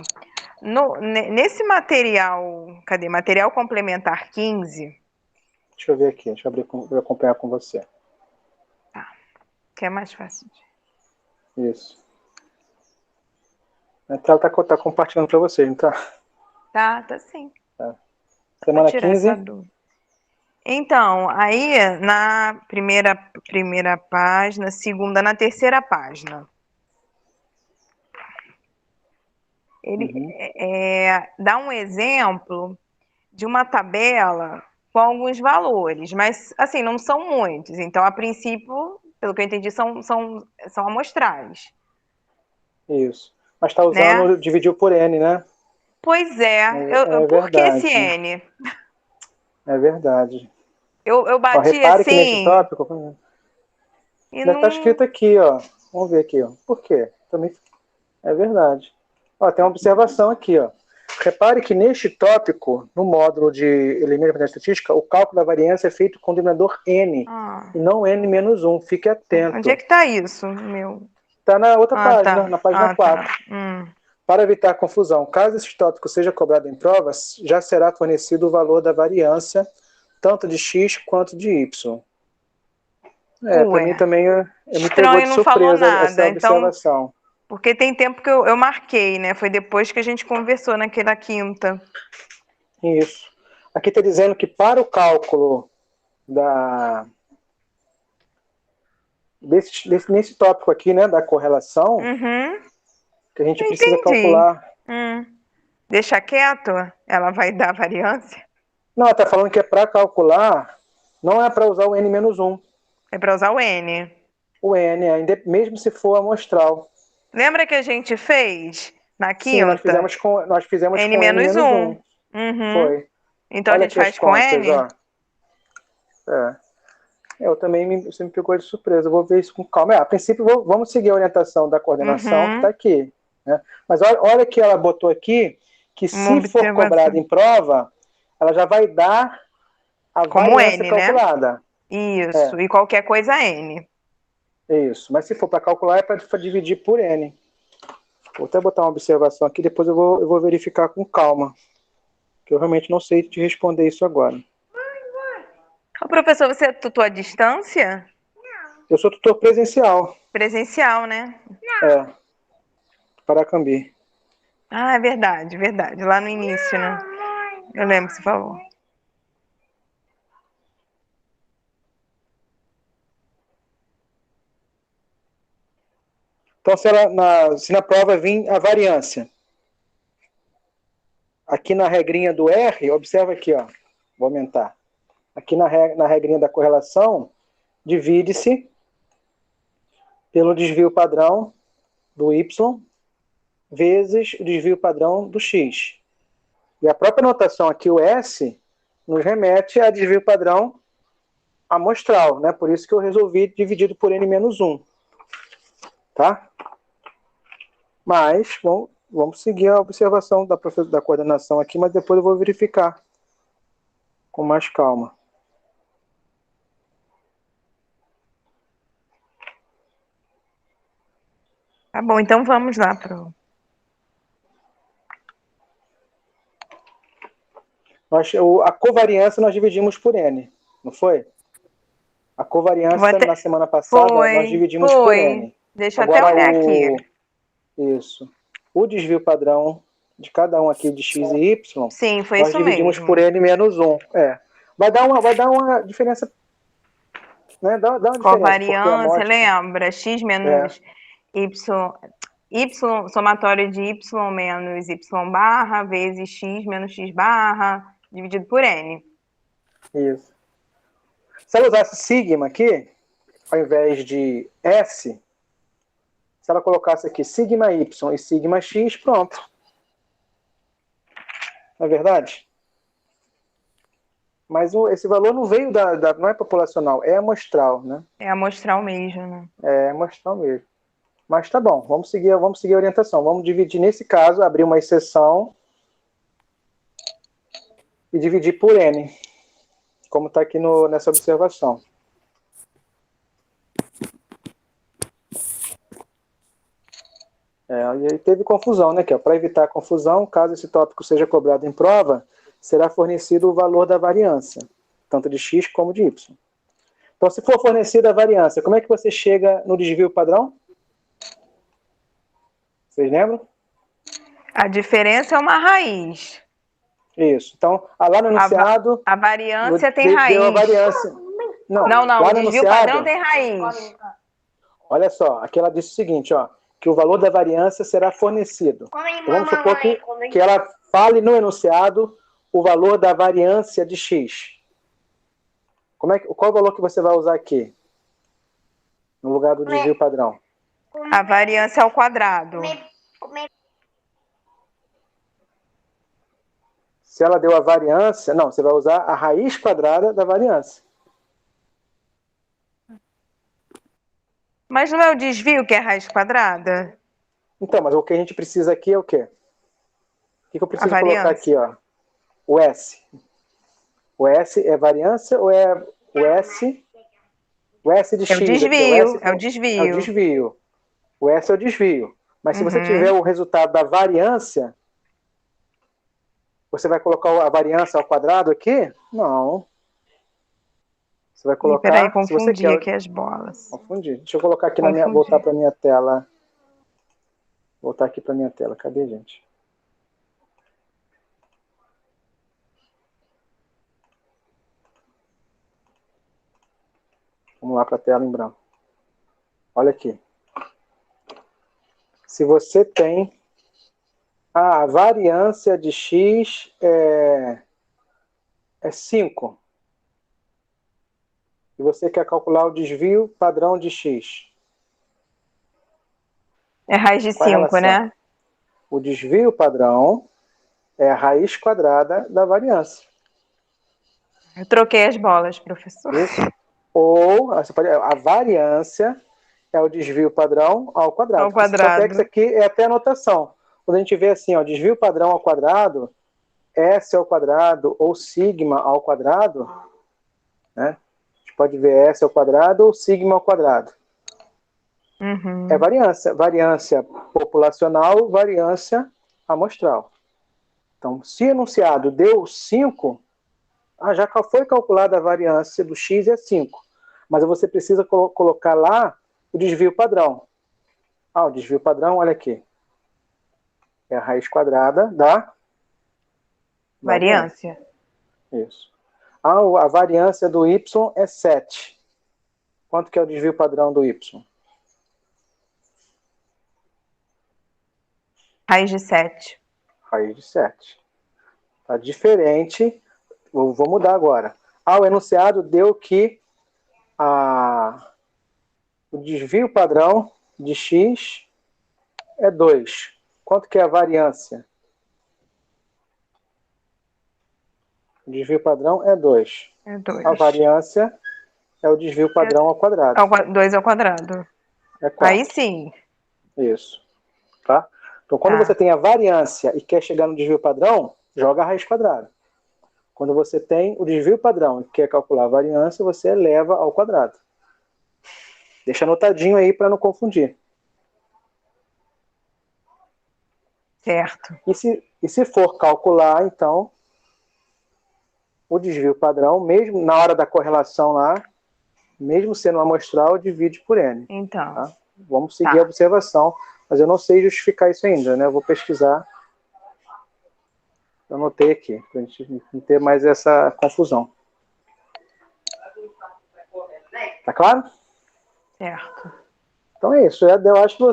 Nesse material, cadê? Material complementar 15, Deixa eu ver aqui, deixa eu abrir, eu acompanhar com você. que é mais fácil. Isso. A tela tá compartilhando para vocês, não tá? Tá sim. Tá. Só Semana pra tirar 15. essa dúvida. Então, aí na primeira página, segunda, na terceira página, ele dá um exemplo de uma tabela com alguns valores, mas assim, não são muitos. Então, a princípio, pelo que eu entendi, são amostrais. Isso. Mas está Né? usando, dividiu por N, né? Pois é. É Por que esse verdade. N? É verdade. Eu bati repare assim. que nesse tópico. E Ainda não. está escrito aqui, ó. Vamos ver aqui, ó. Por quê? Também é verdade. Ó, tem uma observação aqui, ó. Repare que neste tópico, no módulo de elementos da estatística, o cálculo da variância é feito com o denominador N, e não N-1. Fique atento. Onde é que está isso, meu? Está na outra página, tá. na página 4. Tá. Para evitar confusão, caso esse tópico seja cobrado em provas, já será fornecido o valor da variância, tanto de x quanto de y. Para mim também me pegou de não falou surpresa nada, essa observação. Então, porque tem tempo que eu marquei, né? Foi depois que a gente conversou naquela quinta. Isso. Aqui está dizendo que para o cálculo nesse tópico aqui, né, da correlação, que a gente precisa calcular. Deixa quieto, ela vai dar variância? Não, está falando que é para calcular, não é para usar o N-1. É para usar o N. O N, mesmo se for amostral. Lembra que a gente fez na quinta? Sim, nós fizemos com N-1. Foi. Então olha a gente faz com contas, N? Ó. Eu também você me pegou de surpresa. Eu vou ver isso com calma. A princípio, vamos seguir a orientação da coordenação que está aqui. Né? Mas olha que ela botou aqui, que se for cobrada em prova, ela já vai dar a como variância N, calculada. Né? Isso, e qualquer coisa N. Isso, mas se for para calcular é para dividir por N. Vou até botar uma observação aqui, depois eu vou verificar com calma. Que eu realmente não sei te responder isso agora. Ô, professor, você é tutor à distância? Não. Eu sou tutor presencial. Presencial, né? Não. Paracambi. Ah, é verdade. Lá no início, né? Eu lembro que você falou. Então, se na prova vir a variância, aqui na regrinha do R, observa aqui, ó, vou aumentar. Aqui na regrinha da correlação, divide-se pelo desvio padrão do Y vezes o desvio padrão do X. E a própria notação aqui, o S, nos remete a desvio padrão amostral, né? Por isso que eu resolvi dividido por N-1. Tá? Mas, vamos seguir a observação da coordenação aqui, mas depois eu vou verificar com mais calma. Tá bom, então vamos lá pro. A covariância nós dividimos por N, não foi? A covariância na semana passada nós dividimos por N. Deixa eu até olhar aqui. Isso. O desvio padrão de cada um aqui de x e y, sim, foi nós isso dividimos mesmo. por N menos 1. Vai dar uma diferença. Né? Dá uma covariância, lembra? X menos y, somatório de y menos y barra, vezes x menos x barra, dividido por N. Isso. Se ela usasse sigma aqui, ao invés de S, se ela colocasse aqui sigma y e sigma x, pronto. Não é verdade? Mas esse valor não veio não é populacional, é amostral, né? É amostral mesmo, né? É amostral mesmo. Mas tá bom, vamos seguir a orientação. Vamos dividir, nesse caso, abrir uma exceção e dividir por N, como está aqui nessa observação. E aí teve confusão, né? Para evitar confusão, caso esse tópico seja cobrado em prova, será fornecido o valor da variância, tanto de x como de y. Então, se for fornecida a variância, como é que você chega no desvio padrão? Vocês lembram? A diferença é uma raiz. Isso. Então, lá no enunciado... A variância tem raiz. Deu a variância. Não, o desvio padrão tem raiz. Olha só, aqui ela disse o seguinte, ó, que o valor da variância será fornecido. Então, vamos supor que ela fale no enunciado o valor da variância de x. Qual o valor que você vai usar aqui? No lugar do desvio padrão? A variância ao quadrado. Se ela deu a variância... Não, você vai usar a raiz quadrada da variância. Mas não é o desvio que é raiz quadrada? Então, mas o que a gente precisa aqui é o quê? O que eu preciso colocar aqui, ó? O S. O S é variância ou é o S? O S de x. É o desvio. É o desvio. É o desvio. O S é o desvio. Mas se você tiver o resultado da variância, você vai colocar a variância ao quadrado aqui? Não. Você vai colocar... Peraí, confundi aqui as bolas. Confundi. Deixa eu colocar aqui voltar para a minha tela. Voltar aqui para a minha tela. Cadê, gente? Vamos lá para a tela em branco. Olha aqui. Se você tem a variância de x é 5. E você quer calcular o desvio padrão de x. É raiz de 5, né? O desvio padrão é a raiz quadrada da variância. Eu troquei as bolas, professor. Isso. Ou a variância é o desvio padrão ao quadrado. Ao quadrado. Só que isso aqui é até anotação. Quando a gente vê assim, ó, desvio padrão ao quadrado, S ao quadrado ou sigma ao quadrado, né? A gente pode ver S ao quadrado ou sigma ao quadrado. Uhum. É variância. Variância populacional, variância amostral. Então, se o enunciado deu 5, já foi calculada a variância do x é 5. Mas você precisa colocar lá o desvio padrão. O desvio padrão, olha aqui. É a raiz quadrada da variância. Isso. A variância do y é 7. Quanto que é o desvio padrão do y? Raiz de 7. Raiz de 7. Tá diferente. Vou mudar agora. O enunciado deu que o desvio padrão de x é 2. Quanto que é a variância? O desvio padrão é 2. É 2. A variância é o desvio padrão ao quadrado. 2 ao quadrado. É 4. Aí sim. Isso. Tá? Então, quando você tem a variância e quer chegar no desvio padrão, joga a raiz quadrada. Quando você tem o desvio padrão e quer calcular a variância, você eleva ao quadrado. Deixa anotadinho aí para não confundir. Certo. E se for calcular, então, o desvio padrão, mesmo na hora da correlação lá, mesmo sendo amostral, divide por N. Então. Tá? Vamos seguir a observação, mas eu não sei justificar isso ainda, né? Eu vou pesquisar. Eu anotei aqui, para a gente não ter mais essa confusão. Tá claro? Certo. Então é isso. Eu acho que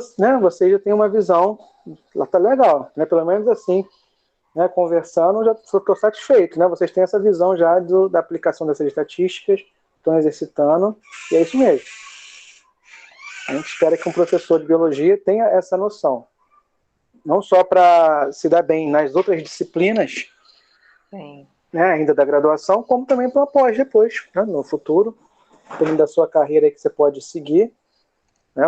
você já tem uma visão, tá legal, né? Pelo menos assim, né? Conversando, já estou satisfeito, né? Vocês têm essa visão já da aplicação dessas estatísticas, estão exercitando, e é isso mesmo. A gente espera que um professor de biologia tenha essa noção. Não só para se dar bem nas outras disciplinas, Sim. né, ainda da graduação, como também para o pós depois, né, no futuro, dependendo da sua carreira aí que você pode seguir. Né,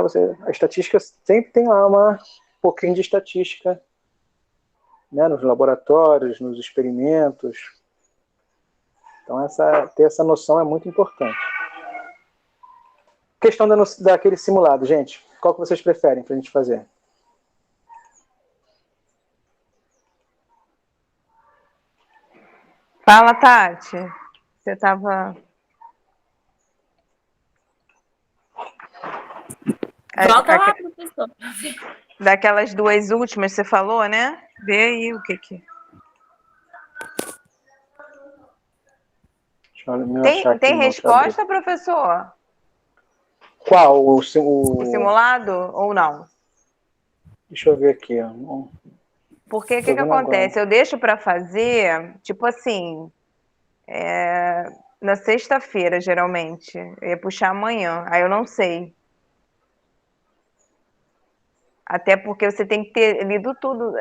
a estatística sempre tem lá um pouquinho de estatística, né, nos laboratórios, nos experimentos. Então, ter essa noção é muito importante. Questão daquele simulado, gente. Qual que vocês preferem para a gente fazer? Fala, Tati. Você estava... Volta lá, professor. Daquelas duas últimas você falou, né? Vê aí o que que... Tem resposta, professor? Qual? O simulado ou não? Deixa eu ver aqui. Porque o que acontece? Eu deixo para fazer, tipo assim, na sexta-feira, geralmente. Eu ia puxar amanhã, aí eu não sei. Até porque você tem que ter lido tudo,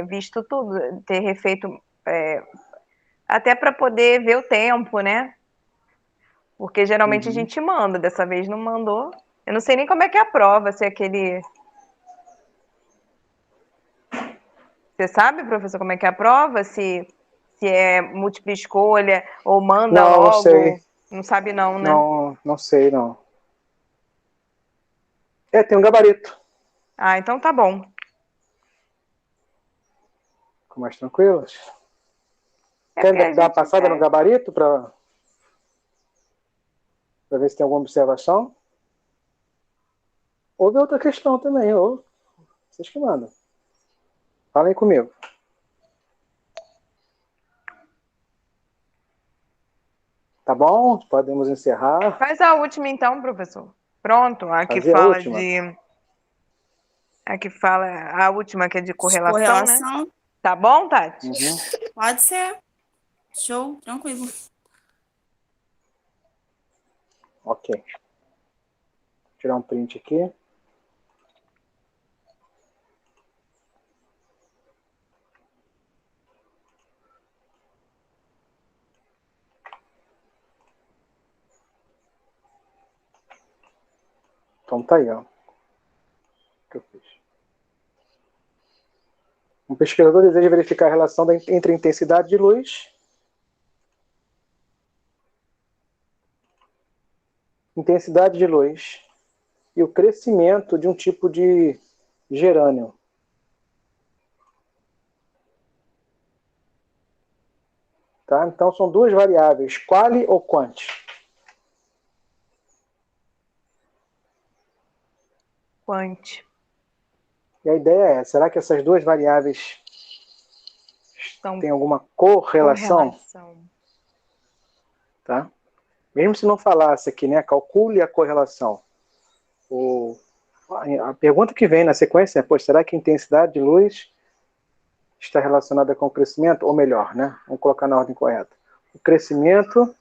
visto tudo, ter refeito, até para poder ver o tempo, né? Porque geralmente a gente manda, dessa vez não mandou. Eu não sei nem como é que é a prova, se é aquele... Você sabe, professor, como é que é a prova? Se é múltipla escolha ou manda não, logo? Não sei. Não sabe não, né? Não sei, não. Tem um gabarito. Ah, então tá bom. Ficou mais tranquilo? Quer dar uma passada no gabarito para ver se tem alguma observação? Ou ver outra questão também, ou vocês que mandam. Falem comigo. Tá bom? Podemos encerrar. Faz a última então, professor. Pronto, aqui Fazer fala a última? Aqui fala a última que é de correlação, né? Tá bom, Tati? Pode ser. Show, tranquilo. Ok. Vou tirar um print aqui. Então tá aí, ó. O que eu fiz? Um pesquisador deseja verificar a relação entre a intensidade de luz, e o crescimento de um tipo de gerânio. Tá? Então são duas variáveis, quali ou quant. Quant. E a ideia é, será que essas duas variáveis têm alguma correlação? Tá? Mesmo se não falasse aqui, né, calcule a correlação. A pergunta que vem na sequência é, será que a intensidade de luz está relacionada com o crescimento? Ou melhor, né? Vamos colocar na ordem correta. O crescimento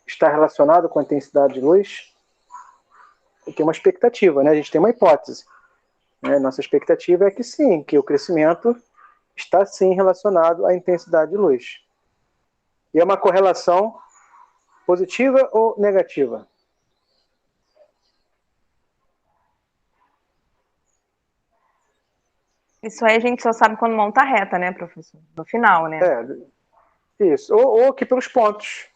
está relacionado com a intensidade de luz? E tem uma expectativa, né? A gente tem uma hipótese. Né? Nossa expectativa é que sim, que o crescimento está sim relacionado à intensidade de luz. E é uma correlação positiva ou negativa? Isso aí a gente só sabe quando monta a reta, né, professor? No final, né? Isso. Ou aqui pelos pontos.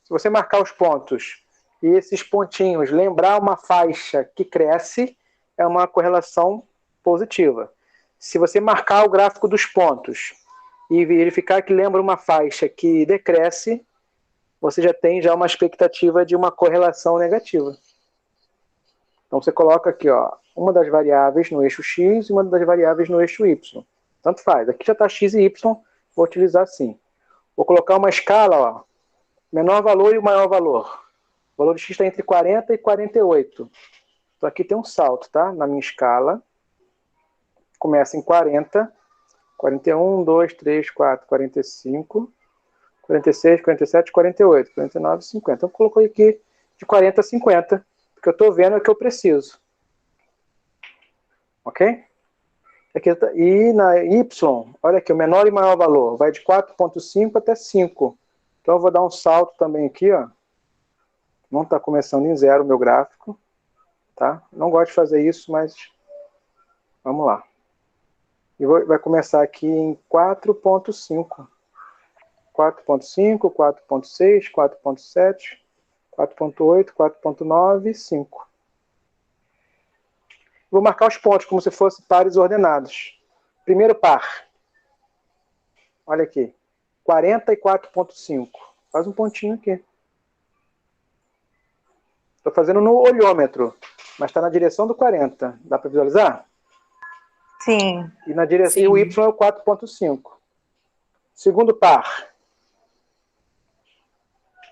Se você marcar os pontos e esses pontinhos lembrar uma faixa que cresce, é uma correlação positiva. Se você marcar o gráfico dos pontos e verificar que lembra uma faixa que decresce, você já tem uma expectativa de uma correlação negativa. Então você coloca aqui, ó, uma das variáveis no eixo X e uma das variáveis no eixo Y. Tanto faz. Aqui já está X e Y, vou utilizar assim. Vou colocar uma escala, ó, menor valor e o maior valor. O valor de X está entre 40 e 48. Então aqui tem um salto, tá? Na minha escala. Começa em 40, 41, 2, 3, 4, 45, 46, 47, 48, 49, 50. Então eu coloquei aqui de 40 a 50, porque eu estou vendo o que eu preciso. Ok? Aqui, e na Y, olha aqui, o menor e maior valor, vai de 4,5 até 5. Então eu vou dar um salto também aqui, ó. Não está começando em 0 o meu gráfico, tá? Não gosto de fazer isso, mas vamos lá. E vai começar aqui em 4,5. 4,5, 4,6, 4,7, 4,8, 4,9 e 5. Vou marcar os pontos como se fossem pares ordenados. Primeiro par. Olha aqui. 44,5. Faz um pontinho aqui. Estou fazendo no olhômetro, mas está na direção do 40. Dá para visualizar? Sim. E na direção, Sim. E o Y é o 4,5. Segundo par.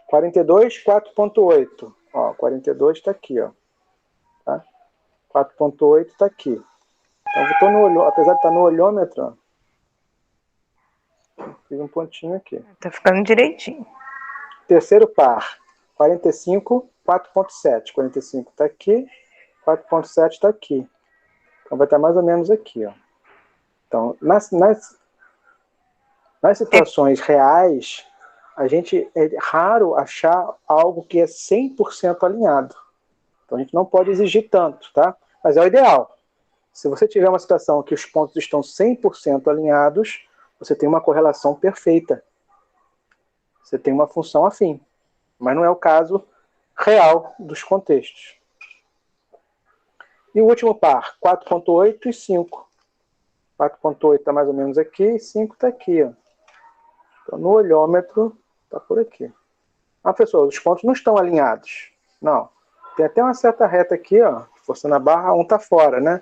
42, 4,8. Ó, 42 está aqui, ó. Tá? 4,8 está aqui. Então, eu tô no apesar de estar no olhômetro, ó, fiz um pontinho aqui. Tá ficando direitinho. Terceiro par. 45, 4,7. 45 está aqui. 4,7 está aqui. Então, vai estar mais ou menos aqui, ó. Então, nas situações reais, é raro achar algo que é 100% alinhado. Então a gente não pode exigir tanto, tá? Mas é o ideal. Se você tiver uma situação que os pontos estão 100% alinhados, você tem uma correlação perfeita. Você tem uma função afim. Mas não é o caso real dos contextos. E o último par, 4,8 e 5. 4,8 está mais ou menos aqui e 5 está aqui, ó. Então, no olhômetro, está por aqui. Ah, professor, os pontos não estão alinhados. Não. Tem até uma certa reta aqui, ó. Forçando a barra, um está fora, né?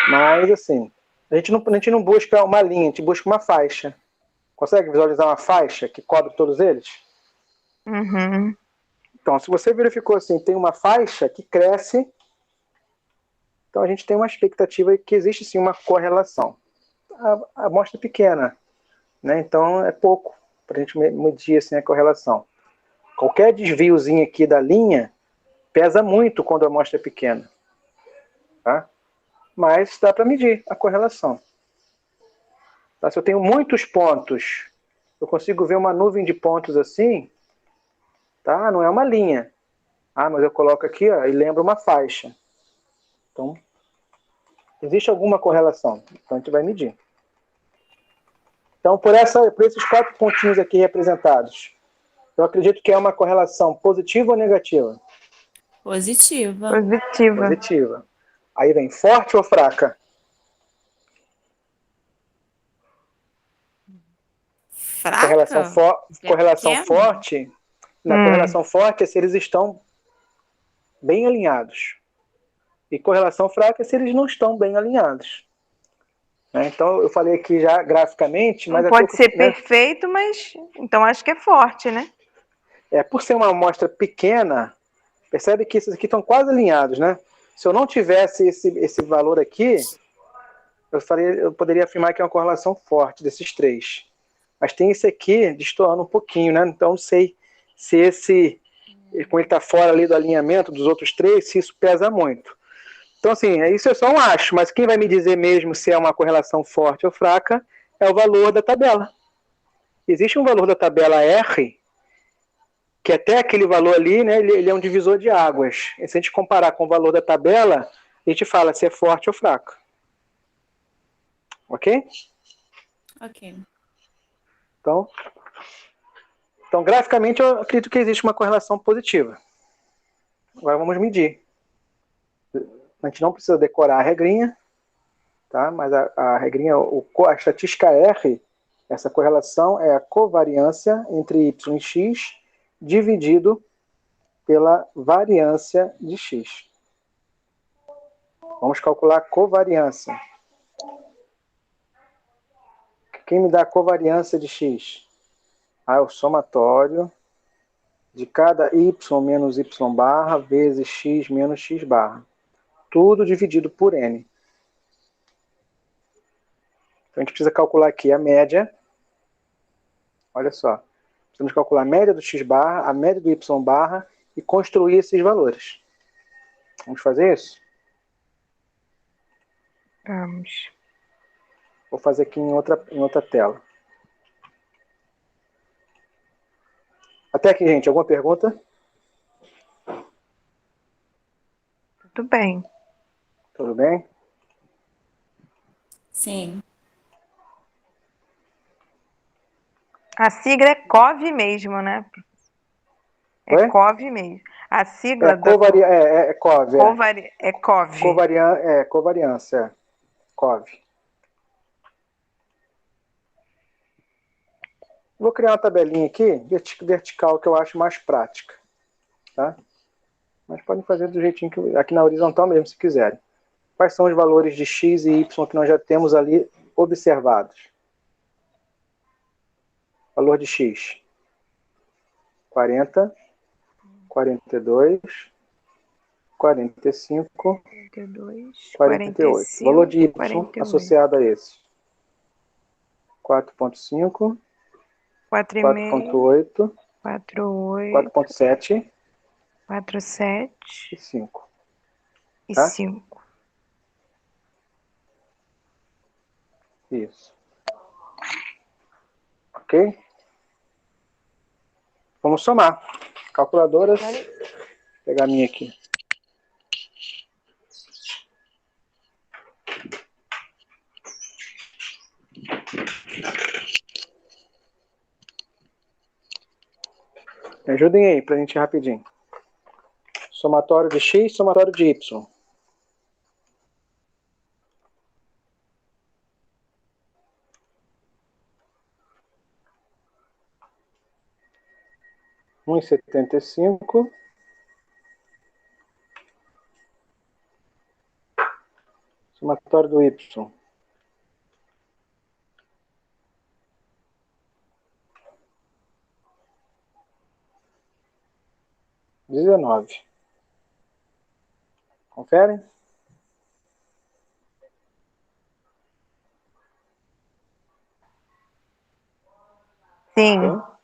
Mas, assim, a gente não busca uma linha, a gente busca uma faixa. Consegue visualizar uma faixa que cobre todos eles? Uhum. Então, se você verificou assim, tem uma faixa que cresce, então a gente tem uma expectativa que existe sim uma correlação. A amostra é pequena, né? Então é pouco para a gente medir assim, a correlação. Qualquer desviozinho aqui da linha pesa muito quando a amostra é pequena. Tá? Mas dá para medir a correlação. Tá? Se eu tenho muitos pontos, eu consigo ver uma nuvem de pontos assim, tá? Não é uma linha. Ah, mas eu coloco aqui, ó, e lembra uma faixa. Então, existe alguma correlação. Então, a gente vai medir. Então, por esses 4 pontinhos aqui representados, eu acredito que é uma correlação positiva ou negativa? Positiva. Positiva. Positiva. Aí vem forte ou fraca? Fraca? Correlação forte. Na correlação forte é se eles estão bem alinhados. E correlação fraca é se eles não estão bem alinhados. Né? Então, eu falei aqui já graficamente, mas... Não pode ser perfeito, mas então acho que é forte, né? Por ser uma amostra pequena, percebe que esses aqui estão quase alinhados, né? Se eu não tivesse esse valor aqui, eu poderia afirmar que é uma correlação forte desses 3. Mas tem esse aqui destoando um pouquinho, né? Então, não sei se como ele está fora ali do alinhamento dos outros 3, se isso pesa muito. Então, assim, isso eu só não acho, mas quem vai me dizer mesmo se é uma correlação forte ou fraca é o valor da tabela. Existe um valor da tabela R, que até aquele valor ali, né, ele é um divisor de águas. E se a gente comparar com o valor da tabela, a gente fala se é forte ou fraco. Ok? Ok. Então, graficamente, eu acredito que existe uma correlação positiva. Agora vamos medir. A gente não precisa decorar a regrinha, tá? Mas a regrinha, a estatística R, essa correlação é a covariância entre y e x dividido pela variância de x. Vamos calcular a covariância. Quem me dá a covariância de x? É o somatório de cada y menos y barra vezes x menos x barra. Tudo dividido por n. Então a gente precisa calcular aqui a média. Olha só. Precisamos calcular a média do x barra, a média do y barra e construir esses valores. Vamos fazer isso? Vamos. Vou fazer aqui em outra tela. Até aqui, gente. Alguma pergunta? Tudo bem. Tudo bem? Sim. A sigla é COV mesmo, né? É Oi? COV mesmo. A sigla É COV. é COV. Covariância. COV. Vou criar uma tabelinha aqui, vertical, que eu acho mais prática. Tá? Mas podem fazer do jeitinho que aqui na horizontal mesmo, se quiserem. Quais são os valores de x e y que nós já temos ali observados? Valor de x. 40, 42, 45, 42, 48. Valor de y 48. associado a esse. 4.5, 4.8, 4,8, 4.7 4,7 e 5. e Tá? 5. Isso. Ok? Vamos somar. Calculadoras. Vou pegar a minha aqui. Me ajudem aí pra gente ir rapidinho. Somatório de x, somatório de y. Um e 75. Somatório do y. R$19. Conferem? Sim. Ok?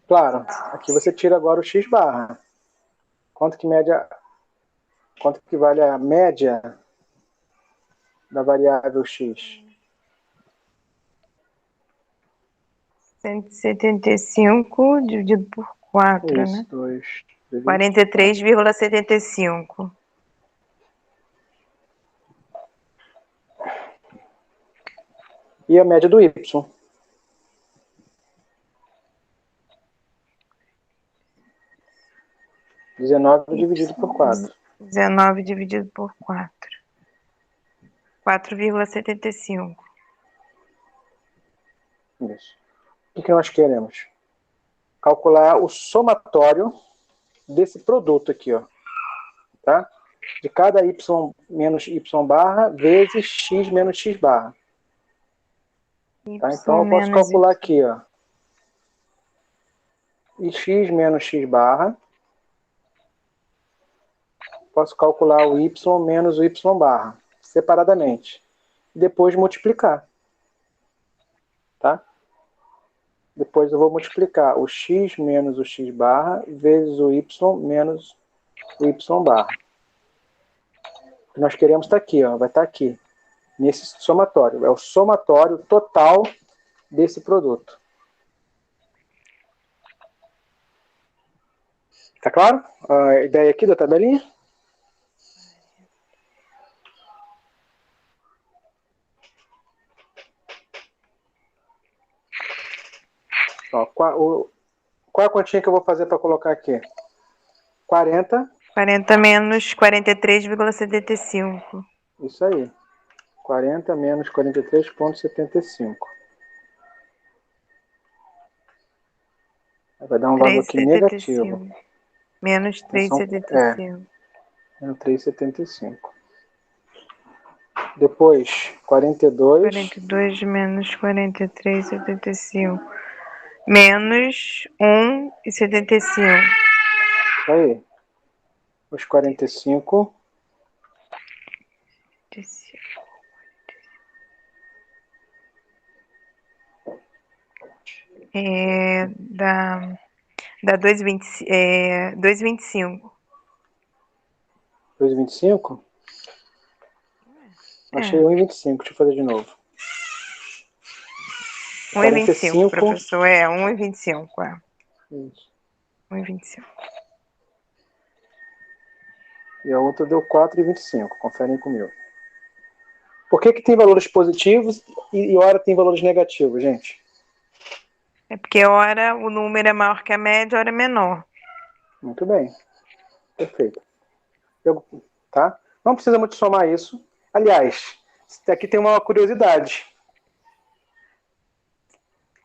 Claro, aqui você tira agora o x barra. Quanto que vale a média da variável x? 175 dividido por 4, Isso, né? 2. 43,75. E a média do y? 19 dividido por 4. 19 dividido por 4. 4,75. Isso. O que nós queremos? Calcular o somatório desse produto aqui, ó. Tá? De cada y menos y barra vezes x menos x barra. Tá? Então eu posso calcular aqui, ó. E x menos x barra. Posso calcular o y menos o y barra, separadamente. Depois multiplicar. Tá? Depois eu vou multiplicar o x menos o x barra vezes o y menos o y barra. O que nós queremos está aqui, ó, vai estar aqui, nesse somatório. É o somatório total desse produto. Tá claro? A ideia aqui da tabelinha? Qual é a continha que eu vou fazer para colocar aqui? 40. 40 menos 43,75. Isso aí. 40 menos 43,75. Vai dar um valor aqui negativo. Menos 3,75. Menos 3,75. Depois, 42. 42 menos 43,75. Menos 1,75. Isso aí. Os 45. Dá 2,25. 2,25? Achei 1,25. Deixa eu fazer de novo. 1,25, professor. 1,25. Isso. 1,25. E a outra deu 4,25. Conferem comigo. Por que tem valores positivos e hora tem valores negativos, gente? É porque hora o número é maior que a média, hora é menor. Muito bem. Perfeito. Tá? Não precisa muito somar isso. Aliás, aqui tem uma curiosidade.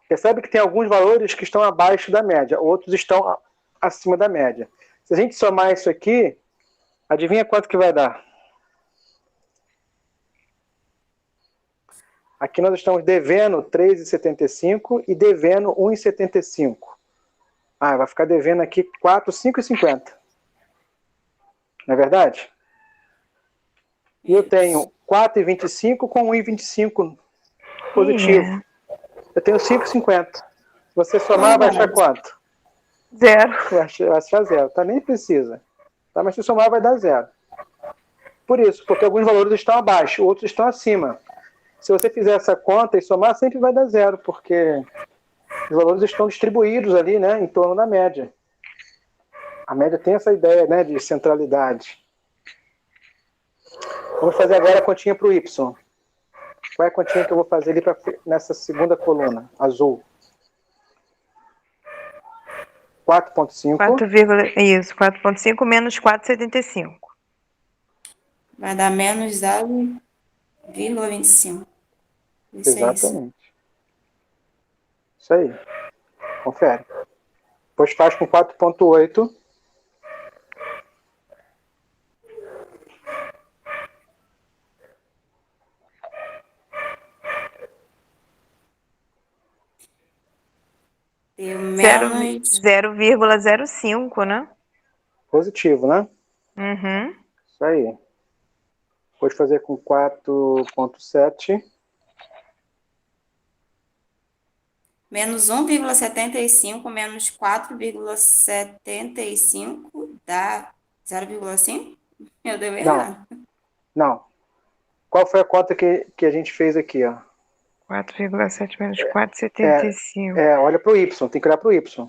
Percebe que tem alguns valores que estão abaixo da média, outros estão acima da média. Se a gente somar isso aqui, adivinha quanto que vai dar? Aqui nós estamos devendo 3,75 e devendo 1,75. Vai ficar devendo aqui 5,50. Não é verdade? E eu tenho 4,25 com 1,25 positivo. Eu tenho 5,50. Se você somar, vai achar quanto? Zero. Vai achar zero. Tá? Nem precisa. Tá? Mas se somar, vai dar zero. Por isso, porque alguns valores estão abaixo, outros estão acima. Se você fizer essa conta e somar, sempre vai dar zero, porque os valores estão distribuídos ali, né, em torno da média. A média tem essa ideia, né, de centralidade. Vamos fazer agora a continha para o Y. Qual é a continha que eu vou fazer ali nessa segunda coluna, azul? 4,5. Isso, 4,5 menos 4,75. Vai dar menos 0,25. Exatamente. Isso aí. Confere. Depois faz com 4,8. Deu menos 0,05, né? Positivo, né? Uhum. Isso aí. Depois fazer com 4,7. menos 1,75 menos 4,75 dá 0,5? Eu dei errado. Não. Qual foi a conta que a gente fez aqui, ó? 4,7 menos 4,75. Olha para o Y, tem que olhar para o Y.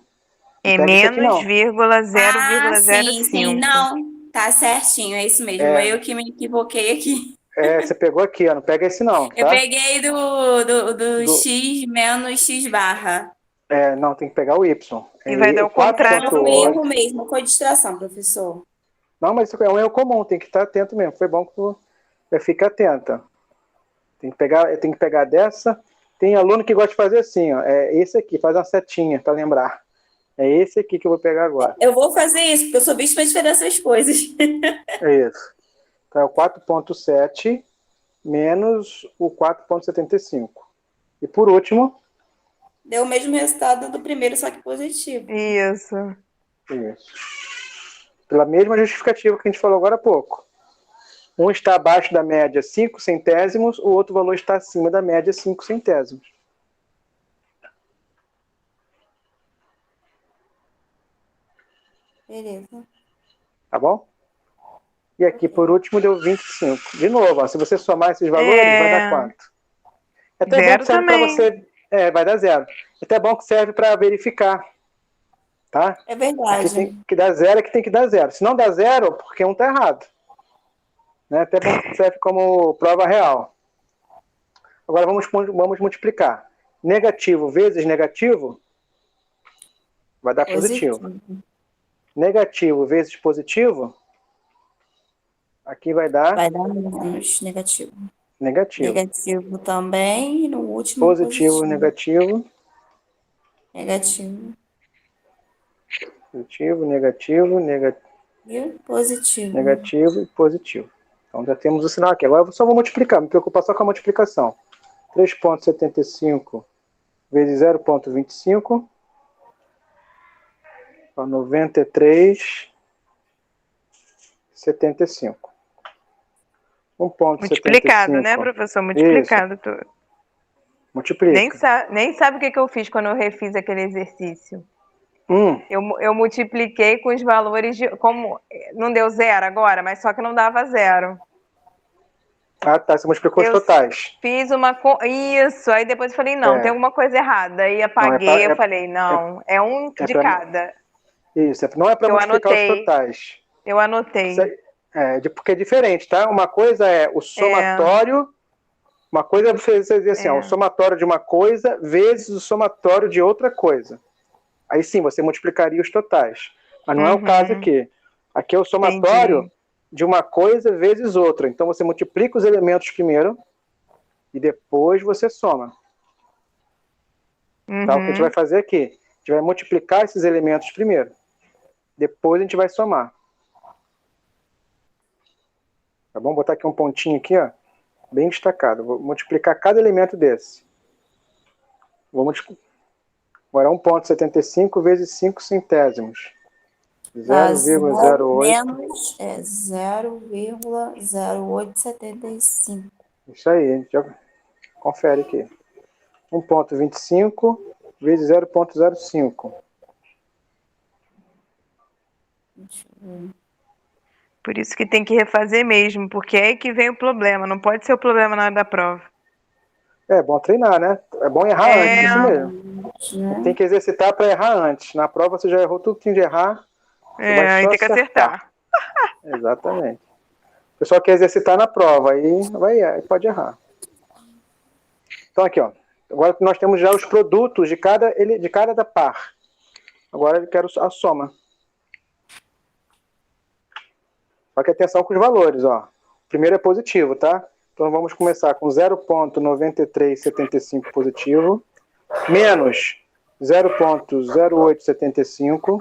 É menos 0,05. Sim, não. Tá certinho, é isso mesmo. Eu que me equivoquei aqui. Você pegou aqui, ó, não pega esse não, tá? Eu peguei do X menos X barra. Não, tem que pegar o Y. E vai dar o contrário. Foi um erro mesmo, foi distração, professor. Não, mas isso é um erro comum, tem que estar atento mesmo. Foi bom que tu fica atenta. Tem que pegar dessa. Tem aluno que gosta de fazer assim, ó. É esse aqui, faz uma setinha para lembrar. É esse aqui que eu vou pegar agora. Eu vou fazer isso, porque eu sou bicho para diferenciar as coisas. É isso. Então é o 4,7 menos o 4,75. E por último... Deu o mesmo resultado do primeiro, só que positivo. Isso. Pela mesma justificativa que a gente falou agora há pouco. Um está abaixo da média 5 centésimos, o outro valor está acima da média 5 centésimos. Beleza. Tá bom? E aqui, por último, deu 25. De novo, ó, se você somar esses valores, vai dar quanto? É até zero bom que serve para você... vai dar zero. É até bom que serve para verificar. Tá? É verdade. Aqui tem que dar zero, aqui tem que dar zero. Se não dá zero, porque um está errado. Né? Até bom que serve como prova real. Agora vamos multiplicar. Negativo vezes negativo vai dar positivo. Negativo vezes positivo, aqui vai dar menos negativo. negativo. Negativo também, e no último Positivo, negativo. Negativo. Positivo, negativo, E positivo. negativo e positivo. Então já temos o sinal aqui. Agora eu só vou multiplicar, me preocupar só com a multiplicação. 3,75 vezes 0,25 para 93,75. 1,75. Multiplicado, né, professor? Multiplicado tudo. Multiplica. Nem sabe o que eu fiz quando eu refiz aquele exercício. Eu multipliquei com os valores de... Como não deu zero agora, mas só que não dava zero. Ah, tá. Você multiplicou os totais. Fiz uma... Isso. Aí depois eu falei, não, tem alguma coisa errada. Aí apaguei, eu falei, não, é um de cada. Isso. Não é para multiplicar os totais. Eu anotei. Porque é diferente, tá? Uma coisa é o somatório... Uma coisa é você dizer assim, o somatório de uma coisa vezes o somatório de outra coisa. Aí sim, você multiplicaria os totais. Mas não é o caso aqui. Aqui é o somatório de uma coisa vezes outra. Então você multiplica os elementos primeiro e depois você soma. Tá? O que a gente vai fazer aqui? A gente vai multiplicar esses elementos primeiro. Depois a gente vai somar. Tá bom? Vou botar aqui um pontinho aqui, ó, bem destacado. Vou multiplicar cada elemento desse. Vou multiplicar. Agora 1,75 vezes 5 centésimos. 0,08. Menos 0,0875. Isso aí, já confere aqui. 1,25 vezes 0,05. Por isso que tem que refazer mesmo, porque é aí que vem o problema. Não pode ser o problema na hora da prova. É bom treinar, né? É bom errar antes, isso mesmo. Tem que exercitar para errar antes. Na prova você já errou tudo que tinha de errar. Aí tem que acertar. Exatamente. O pessoal quer exercitar na prova, aí pode errar. Então aqui, ó. Agora nós temos já os produtos de cada da par. Agora eu quero a soma. Só que atenção com os valores, ó. Primeiro é positivo, tá? Então vamos começar com 0,9375 positivo, menos 0,0875,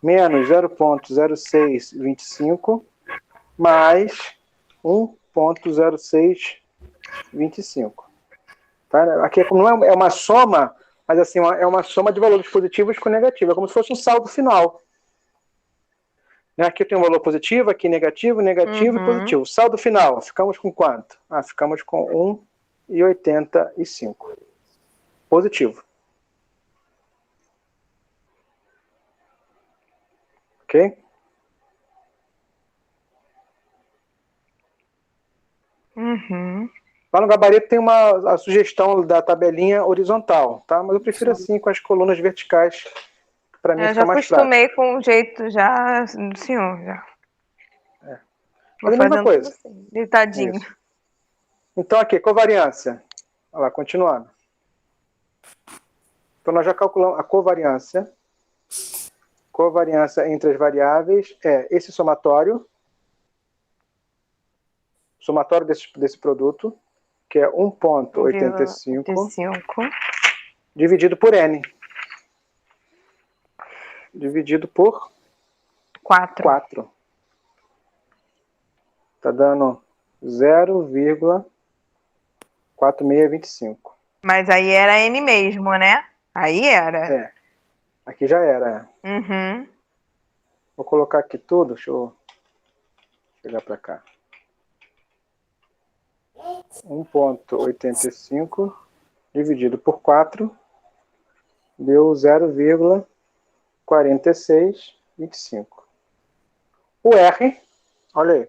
menos 0,0625, mais 1,0625. Tá? Aqui não é uma soma, mas assim, é uma soma de valores positivos com negativos. É como se fosse um saldo final. Aqui eu tenho um valor positivo, aqui negativo, negativo e positivo. Saldo final, ficamos com quanto? Ficamos com 1,85. Positivo. Ok? Lá no gabarito tem a sugestão da tabelinha horizontal, tá? Mas eu prefiro assim, com as colunas verticais. Para mim fica mais prático. Eu já acostumei com o jeito já do senhor. Já. Vou fazendo a mesma coisa. Deitadinho. Isso. Então aqui, covariância. Olha lá, continuando. Então nós já calculamos a covariância. Covariância entre as variáveis é esse somatório. Somatório desse produto, que é 1,85 dividido por N. Dividido por 4. Está dando 0,4625. Mas aí era N mesmo, né? Aí era. Aqui já era. Vou colocar aqui tudo. Deixa eu chegar para cá. 1,85 dividido por 4 deu 0,4625. O R, olha aí,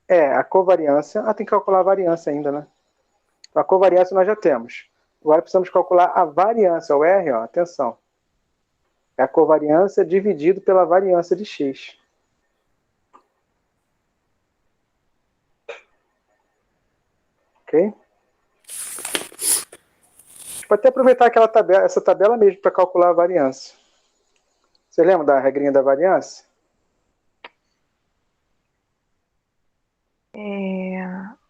é a covariância. Tem que calcular a variância ainda, né? A covariância nós já temos. Agora precisamos calcular a variância. O R, ó, atenção. É a covariância dividido pela variância de X. Ok? pode até aproveitar essa tabela mesmo para calcular a variância. Você lembra da regrinha da variância?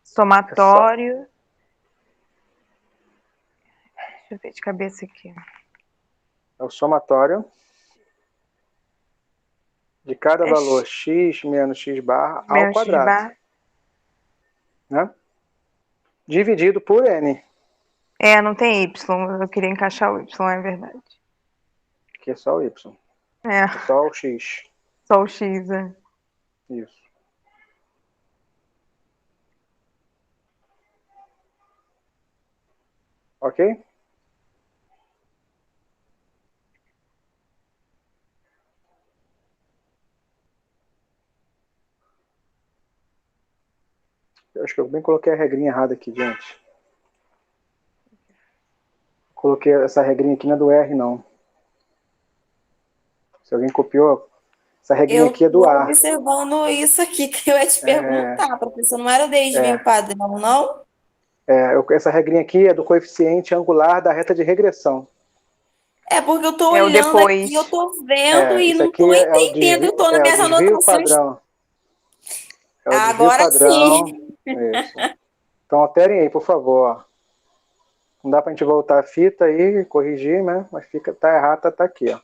Somatório. Deixa eu ver de cabeça aqui. É o somatório de cada valor x menos x barra ao Menos x quadrado. barra. Né? Dividido por n. Não tem y. Eu queria encaixar o y, é verdade. Que é só o y. É, É só o x. só o x, é. Isso. Ok? Eu acho que eu bem coloquei a regrinha errada aqui, gente. Coloquei essa regrinha aqui, não é do R, não. Se alguém copiou, essa regrinha Eu aqui é do tô A. observando isso aqui que eu ia te perguntar, professor. Não era o desvio padrão, não? Essa regrinha aqui é do coeficiente angular da reta de regressão. É porque eu tô É o olhando depois. aqui, eu tô vendo e Isso não aqui tô é o entendendo. Eu tô nas desvio anotações. padrão. É o desvio Agora padrão. sim. Isso. Então alterem aí, por favor. Não dá pra gente voltar a fita aí, corrigir, né? Mas tá errado, tá aqui, ó.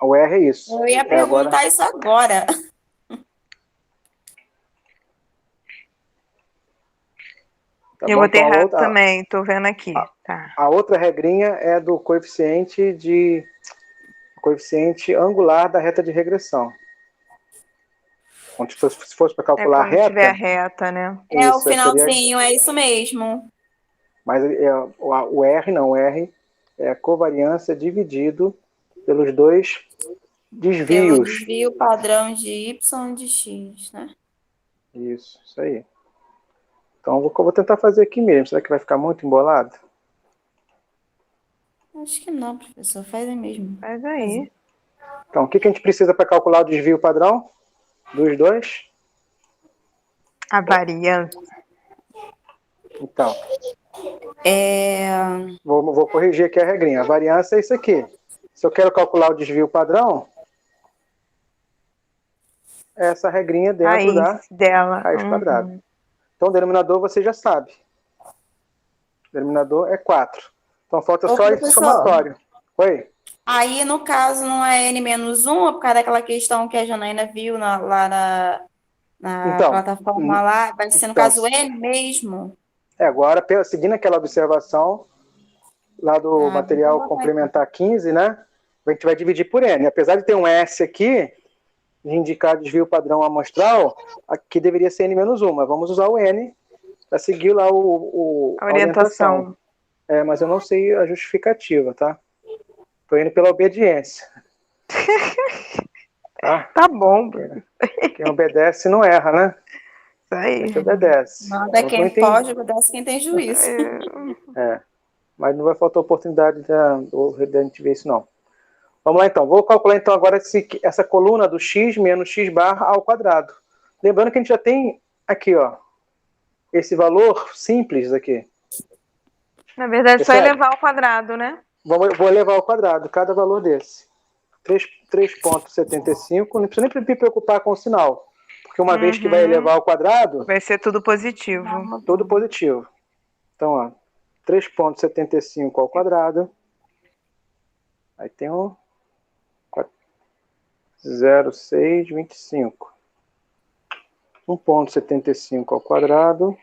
O R é isso. Eu ia perguntar isso agora. Tá Eu bom? botei Então, errado também, tô vendo aqui. Tá. a outra regrinha é do coeficiente angular da reta de regressão. Se fosse para calcular a Quando tiver a reta. reta, né? É o Isso, finalzinho, é isso mesmo. Mas o R não, o R é a covariância dividido pelos dois Pelo desvios. desvio padrão de y de x, né? Isso aí. Então eu vou tentar fazer aqui mesmo. Será que vai ficar muito embolado? Acho que não, professor. Faz aí mesmo. Faz aí. Então, o que a gente precisa para calcular o desvio padrão dos dois? A variância. Então, vou corrigir aqui a regrinha. A variância é isso aqui. Se eu quero calcular o desvio padrão, é essa regrinha dentro dela. raiz quadrada. Então, o denominador você já sabe. O denominador é 4. Então, falta só esse somatório. Oi? Aí, no caso, não é n-1, é por causa daquela questão que a Janaína viu lá na plataforma lá. Vai ser, no caso, n mesmo? Agora, seguindo aquela observação lá do material complementar 15, né? A gente vai dividir por n. Apesar de ter um S aqui, de indicar desvio padrão amostral, aqui deveria ser n-1, mas vamos usar o n para seguir lá a orientação. Mas eu não sei a justificativa, tá? Tô indo pela obediência. Tá bom. Quem obedece não erra, né? Isso aí. A gente obedece. Manda quem pode, obedece quem tem juízo. Mas não vai faltar oportunidade de a gente ver isso, não. Vamos lá, então. Vou calcular, então, agora essa coluna do x menos x barra ao quadrado. Lembrando que a gente já tem aqui, ó, esse valor simples aqui. Na verdade, só elevar ao quadrado, né? Vou elevar ao quadrado cada valor desse. 3,75. Não precisa nem me preocupar com o sinal. Porque uma vez que vai elevar ao quadrado... vai ser tudo positivo. Tudo positivo. Então, ó, 3,75 ao quadrado. Aí tem um 0,625. 1,75 ao quadrado.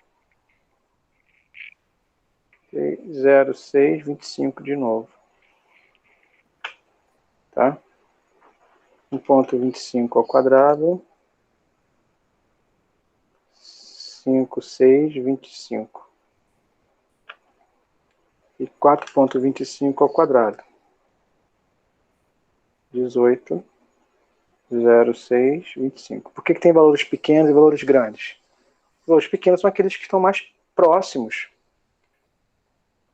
0,625 de novo. Tá? 1,25 ao quadrado. 5,625. E 4,25 ao quadrado. 18,0625. Por que tem valores pequenos e valores grandes? Os valores pequenos são aqueles que estão mais próximos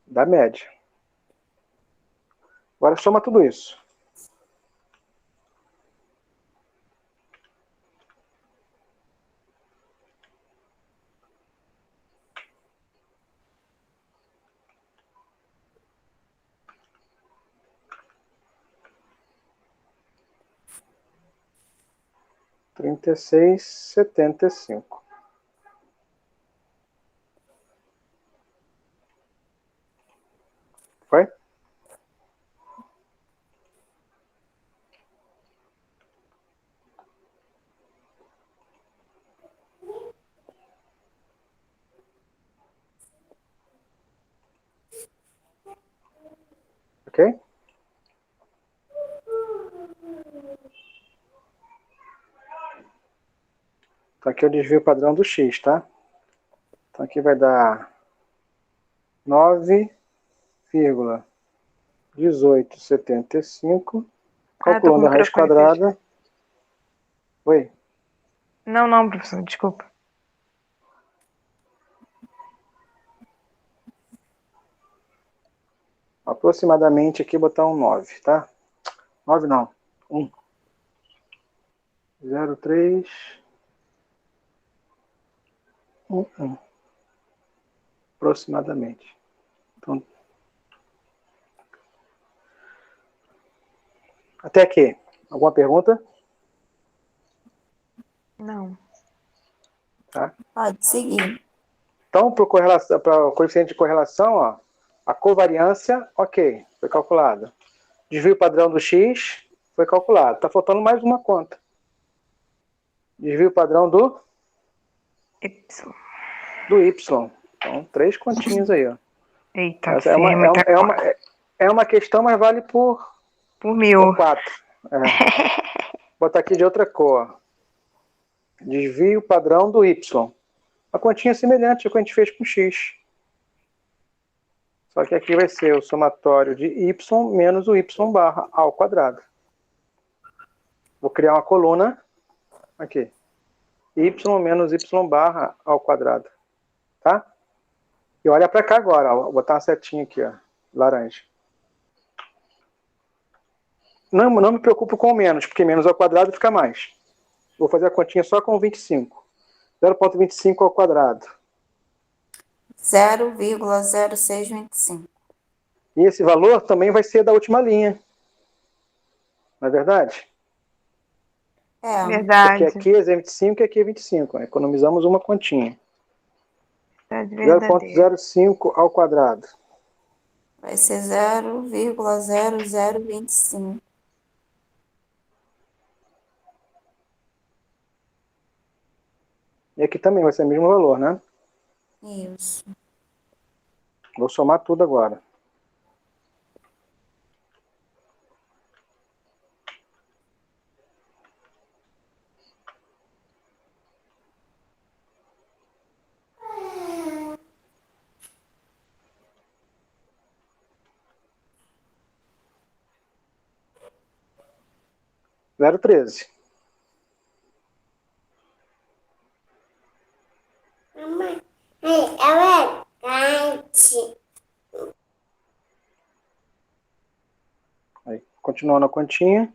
da média. Agora soma tudo isso. 36,75. Foi? Ok? Então aqui é o desvio padrão do X, tá? Então aqui vai dar 9,1875. Tô com Calculando o a raiz microfone quadrada. Oi? Não, professor, desculpa. Aproximadamente aqui botar um 9, tá? 9 não. 1. 0,3. 1. Aproximadamente. Então, até aqui. Alguma pergunta? Não. Tá? Pode seguir. Então, para o coeficiente de correlação, ó, a covariância, ok, foi calculada. Desvio padrão do X foi calculado. Está faltando mais uma conta. Desvio padrão do Y. Y. Então, 3 continhas aí. Ó. Eita, Essa é uma questão, mas vale por 1000. 4. Vou botar aqui de outra cor. Desvio padrão do Y. Uma continha semelhante ao que a gente fez com X. Só que aqui vai ser o somatório de Y menos o Y barra ao quadrado. Vou criar uma coluna. Aqui. Y menos Y barra ao quadrado. Tá? E olha para cá agora. Ó. Vou botar uma setinha aqui, ó, laranja. Não me preocupo com o menos, porque menos ao quadrado fica mais. Vou fazer a continha só com 25. 0,25 ao quadrado. 0,0625. E esse valor também vai ser da última linha. Não é verdade? É. Verdade. Porque aqui é 25 e aqui é 25. Economizamos uma continha. 0,05 ao quadrado. Vai ser 0,0025. E aqui também vai ser o mesmo valor, né? Isso. Vou somar tudo agora. Zero 13. Mamãe, é verdade. Aí, continuando a continha.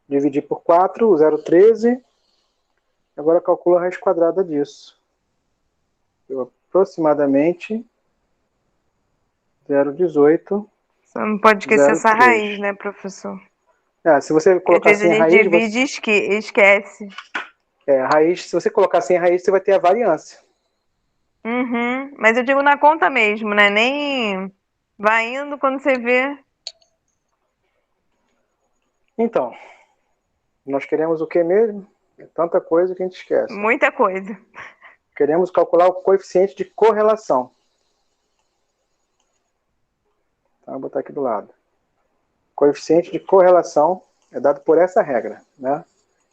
Dividir por 4, 0,13. Agora calculo a raiz quadrada disso. Deu aproximadamente 0,18. Você não pode esquecer essa 0,3. raiz, né, professor? Se você colocar Às vezes sem a gente raiz, divide e esquece. raiz, se você colocar sem raiz, você vai ter a variância. Uhum. Mas eu digo na conta mesmo, né? Nem vai indo quando você vê. Então, nós queremos o que mesmo? É tanta coisa que a gente esquece. Muita coisa. Queremos calcular o coeficiente de correlação. Então, vou botar aqui do lado. Coeficiente de correlação é dado por essa regra, né?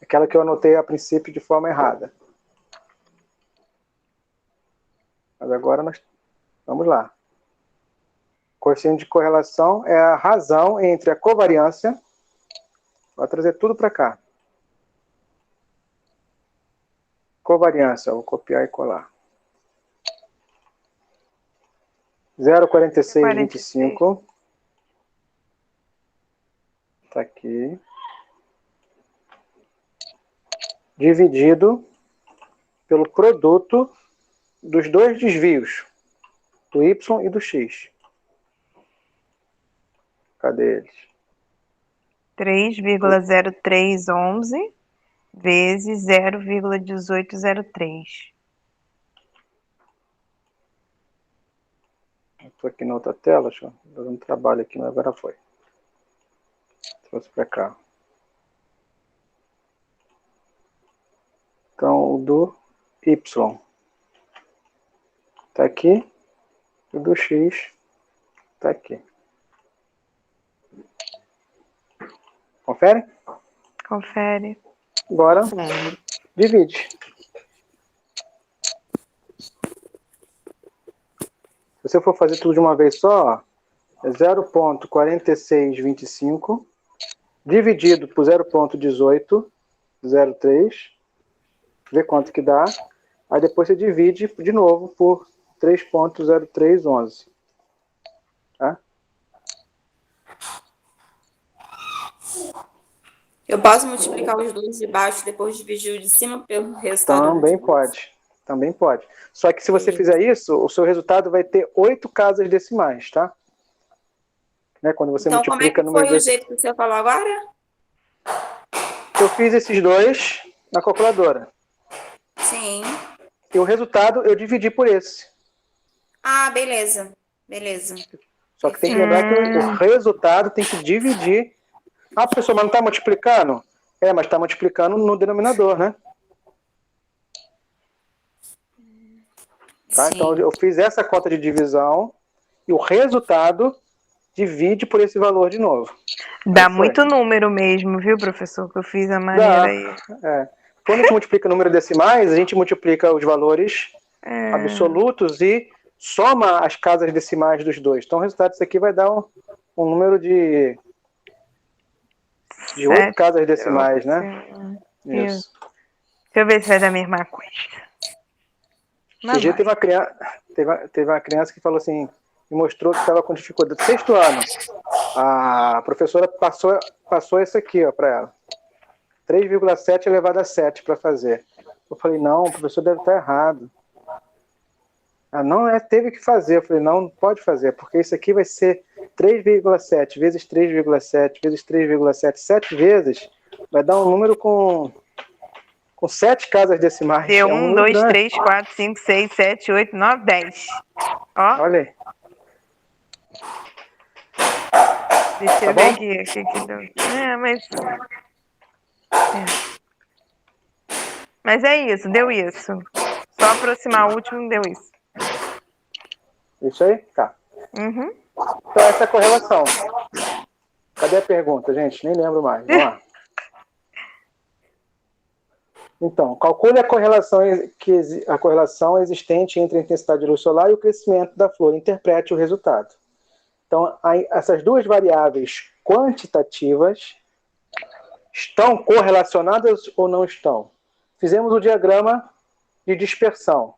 Aquela que eu anotei a princípio de forma errada. Mas agora nós vamos lá. Coeficiente de correlação é a razão entre a covariância. Vou trazer tudo para cá. Covariância, vou copiar e colar. 0,4625. Está aqui. Dividido pelo produto dos dois desvios, do Y e do X. Cadê eles? 3,0311 vezes 0,1803. Estou aqui na outra tela, deixa eu fazer um trabalho aqui, mas agora foi. Trouxe para cá. Então, o do Y está aqui, e o do X está aqui. Confere? Confere. Agora, divide. Se você for fazer tudo de uma vez só, é 0,4625 dividido por 0,1803, vê quanto que dá, aí depois você divide de novo por 3,0311. Tá? Eu posso multiplicar os dois de baixo e depois dividir o de cima pelo resultado? Também pode. Também pode. Só que se você fizer isso, o seu resultado vai ter 8 casas decimais, tá? Né? Quando você Então, como é multiplica que número foi o jeito que você falou agora? Eu fiz esses dois na calculadora. Sim. E o resultado eu dividi por esse. Ah, beleza. Beleza. Só que tem que lembrar que o resultado tem que dividir. Ah, professor, mas não está multiplicando? É, mas está multiplicando no denominador, né? Tá? Então eu fiz essa conta de divisão e o resultado divide por esse valor de novo. Dá muito número mesmo, viu, professor? Que eu fiz a maneira aí. É. Quando a gente multiplica número decimais, a gente multiplica os valores absolutos e soma as casas decimais dos dois. Então o resultado disso aqui vai dar um número de 8 casas decimais, né? Isso. Deixa eu ver se vai dar a mesma coisa. Esse dia teve uma criança que falou assim, me mostrou que estava com dificuldade. 6º ano. A professora passou isso aqui para ela. 3,7 elevado a 7 para fazer. Eu falei, não, o professor deve estar errado. Ah, não, teve que fazer. Eu falei, não pode fazer, porque isso aqui vai ser 3,7 vezes 3,7 vezes 3,7, 7 vezes, vai dar um número com 7 casas decimais. Deu 1, 2, 3, 4, 5, 6, 7, 8, 9, 10. Ó. Olha aí. Deixa eu ver aqui. Mas é isso, deu isso. Só aproximar o último, deu isso. Isso aí? Tá. Uhum. Então essa é a correlação. Cadê a pergunta, gente? Nem lembro mais. Vamos lá. Então, calcule a correlação existente entre a intensidade de luz solar e o crescimento da flor. Interprete o resultado. Então, essas duas variáveis quantitativas estão correlacionadas ou não estão? Fizemos o diagrama de dispersão.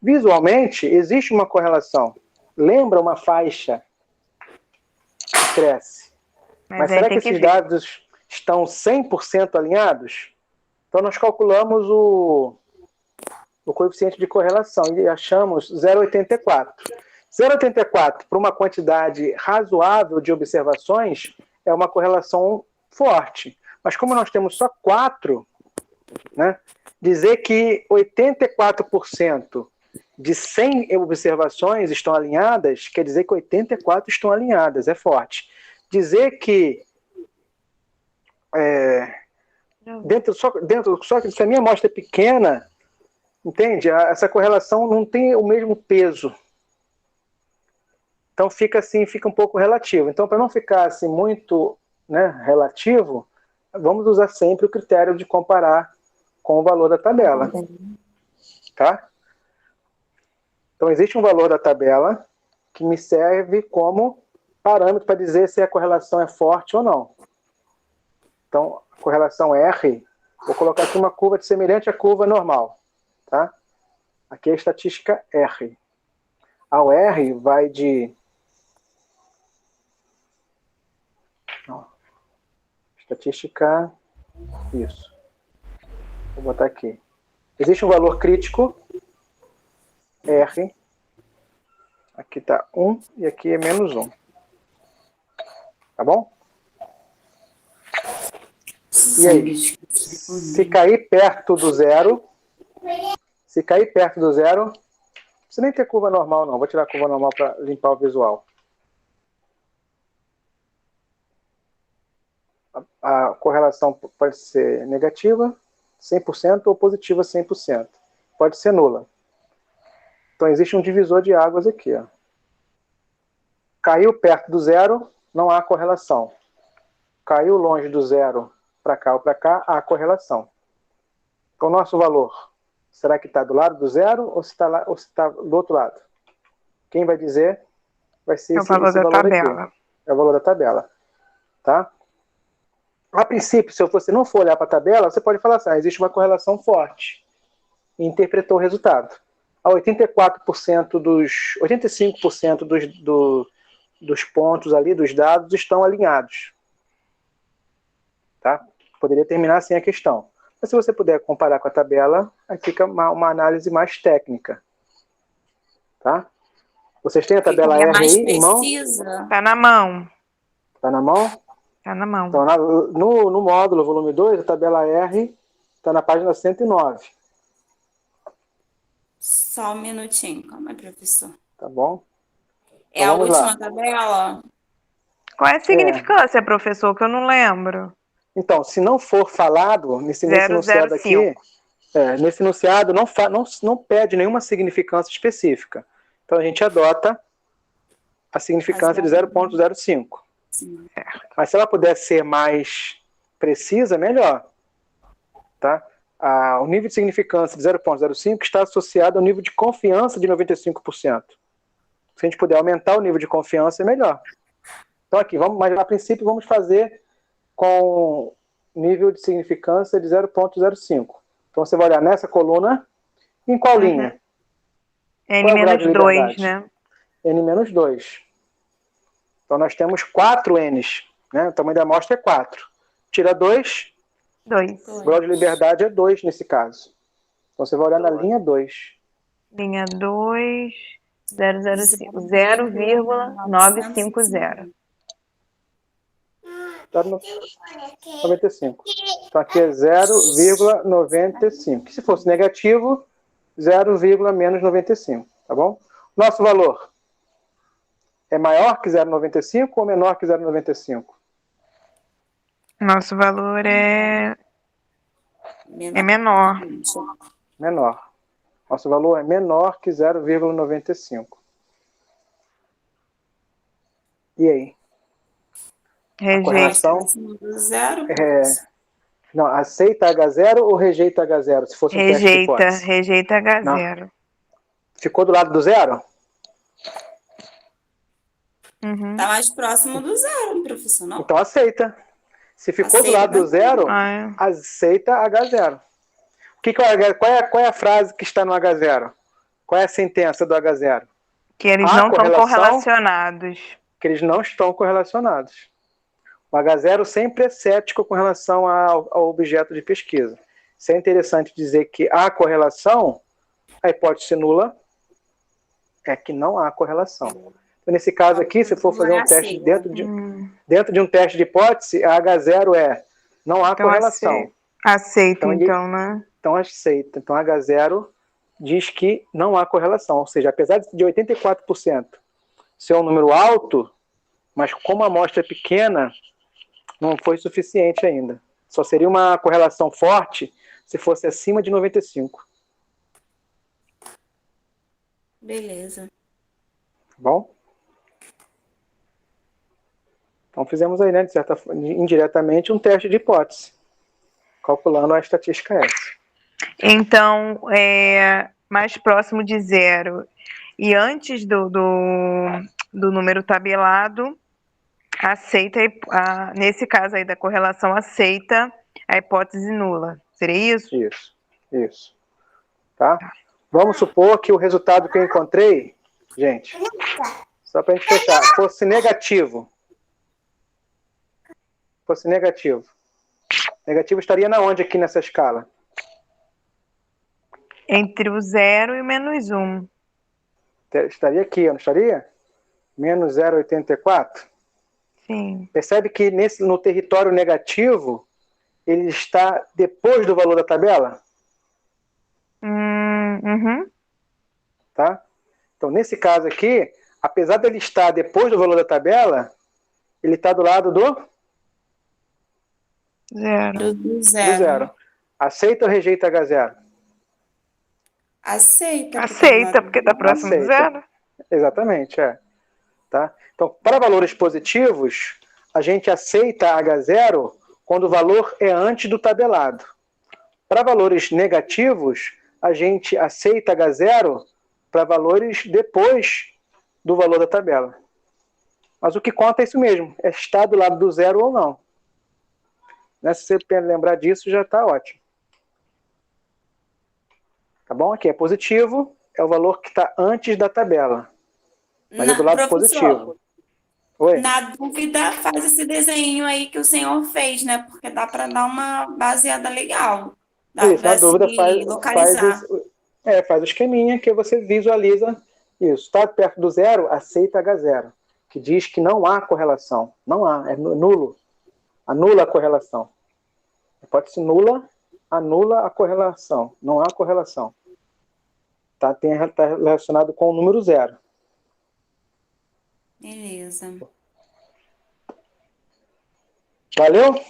Visualmente, existe uma correlação. Lembra uma faixa que cresce. Mas será que esses dados estão 100% alinhados? Então, nós calculamos o coeficiente de correlação e achamos 0,84. 0,84 para uma quantidade razoável de observações é uma correlação forte. Mas como nós temos só 4, né, dizer que 84% de 100 observações estão alinhadas, quer dizer que 84 estão alinhadas, é forte. Dizer que só que se a minha amostra é pequena, entende? Essa correlação não tem o mesmo peso. Então fica um pouco relativo. Então, para não ficar assim muito, né, relativo, vamos usar sempre o critério de comparar com o valor da tabela. Tá? Então existe um valor da tabela que me serve como parâmetro para dizer se a correlação é forte ou não. Então, a correlação R, vou colocar aqui uma curva semelhante à curva normal. Tá? Aqui é a estatística R. Ao R vai de... Estatística... Isso. Vou botar aqui. Existe um valor crítico, R. Aqui está 1 e aqui é menos 1. Tá bom? E aí? Se cair perto do zero, não precisa nem ter curva normal, não. Vou tirar a curva normal para limpar o visual. A correlação pode ser negativa, 100%, ou positiva, 100%. Pode ser nula. Então, existe um divisor de águas aqui. Ó. Caiu perto do zero, não há correlação. Caiu longe do zero, para cá ou para cá, há correlação. Então, o nosso valor, será que está do lado do zero ou se está do outro lado? Quem vai dizer vai ser esse valor tabela. aqui. É o valor da tabela. Tá? A princípio, se você não for olhar para a tabela, você pode falar assim, existe uma correlação forte. E interpretou o resultado. A 85% dos pontos ali, dos dados, estão alinhados. Tá? Poderia terminar assim a questão. Mas se você puder comparar com a tabela, aí fica uma análise mais técnica. Tá? Vocês têm a tabela R aí em mão? Tá na mão. Tá na mão? Tá na mão. Então, no módulo volume 2, a tabela R está na página 109. Só um minutinho. Calma aí, professor. Tá bom? É Então, a última tabela? Qual é a significância, professor, que eu não lembro? Então, se não for falado nesse enunciado aqui, 005. nesse enunciado não pede nenhuma significância específica. Então, a gente adota a significância de 0,05. Sim. Mas se ela puder ser mais precisa, melhor. Tá? O nível de significância de 0,05 está associado ao nível de confiança de 95%. Se a gente puder aumentar o nível de confiança, é melhor. Então aqui, mas a princípio vamos fazer com nível de significância de 0,05. Então você vai olhar nessa coluna, em qual linha? N-2, né? N-2. Então nós temos 4 N's. Né? O tamanho da amostra é 4. Tira 2, 2. o grau de liberdade é 2 nesse caso. Então você vai olhar na linha 2. Linha 2, 0,950. Tá no 95. Então aqui é 0,95. Se fosse negativo, 0,-95. Tá bom? Nosso valor é maior que 0,95 ou menor que 0,95? Nosso valor é menor. Menor. Nosso valor é menor que 0,95. E aí? Rejeita. Não, aceita H0 ou rejeita H0? Se fosse um teste de hipótese. Rejeita H0. Não. Ficou do lado do zero? Uhum. Tá mais próximo do zero, professor, não? Então aceita. Se ficou do lado do zero, aceita H0. Qual é a frase que está no H0? Qual é a sentença do H0? Que eles não estão correlacionados. Que eles não estão correlacionados. O H0 sempre é cético com relação ao objeto de pesquisa. Isso é interessante dizer que há correlação, a hipótese nula é que não há correlação. Então, nesse caso aqui, se for fazer um teste dentro de um teste de hipótese, a H0 não há correlação. Aceita, então, né? Então aceita. Então H0 diz que não há correlação. Ou seja, apesar de 84% ser um número alto, mas como a amostra é pequena, não foi suficiente ainda. Só seria uma correlação forte se fosse acima de 95. Beleza. Bom? Então fizemos aí, né, indiretamente, um teste de hipótese, calculando a estatística S. Então, mais próximo de zero e antes do número tabelado, aceita, nesse caso aí da correlação, aceita a hipótese nula. Seria isso? Isso. Tá? Vamos supor que o resultado que eu encontrei, gente, só para a gente fechar, fosse negativo. Negativo estaria na onde aqui nessa escala? Entre o 0 e o-1. Estaria aqui, não estaria? Menos 0,84. Sim. Percebe que no território negativo, ele está depois do valor da tabela? Uhum. Tá? Então, nesse caso aqui, apesar dele estar depois do valor da tabela, ele está do lado do Zero. Do zero. zero. Aceita ou rejeita H0? Aceita. Aceita, porque está próximo do Aceita. zero. Exatamente, Tá? Então, para valores positivos, a gente aceita H0 quando o valor é antes do tabelado. Para valores negativos, a gente aceita H0 para valores depois do valor da tabela. Mas o que conta é isso mesmo, é estar do lado do zero ou não. Né? Se você lembrar disso, já está ótimo. Tá bom? Aqui é positivo, é o valor que está antes da tabela. Mas é do lado positivo. Oi? Na dúvida, faz esse desenho aí que o senhor fez, né? Porque dá para dar uma baseada legal. Dá Isso, na para dúvida, se localizar. faz o esqueminha que você visualiza isso. Está perto do zero, aceita H0, que diz que não há correlação. Não há, é nulo. Anula a correlação. Hipótese nula, anula a correlação. Não há correlação. Tá relacionado com o número zero. Beleza. Valeu?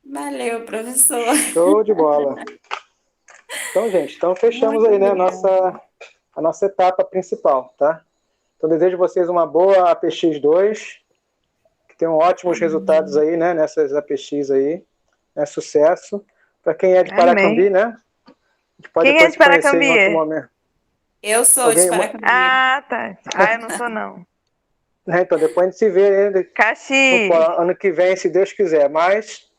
Valeu, professor. Show de bola. Então, gente, fechamos Muito aí, né, obrigada. a nossa etapa principal, tá? Então, desejo a vocês uma boa APX2, que tenham ótimos resultados aí, né, nessas APX aí, né, sucesso. Para quem é de Paracambi, né? A gente pode Quem é de Paracambi? Em outro momento. Eu sou de Paracambi. Ah, tá. Ah, eu não sou, não. Então, depois a gente se vê, né? Caxias. Ano que vem, se Deus quiser. Mas,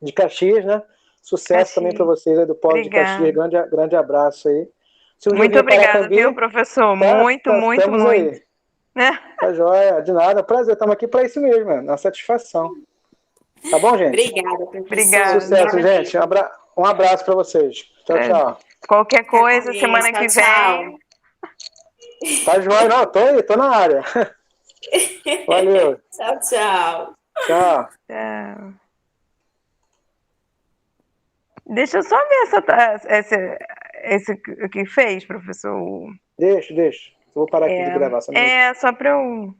de Caxias, né? Sucesso também para vocês aí do Polo de Caxias. Grande abraço aí. Muito obrigada, viu, professor? Muito. Aí. Tá joia, de nada. Prazer, estamos aqui para isso mesmo, na satisfação. Tá bom, gente? Obrigada, professor. Obrigada. Sucesso, gente. Um abraço para vocês. Tchau. Qualquer coisa, semana que vem. Tá joia, não, tô na área. Valeu. Tchau. Tchau. Deixa eu só ver esse que fez, professor. Deixa. Vou parar aqui de gravar. Só para eu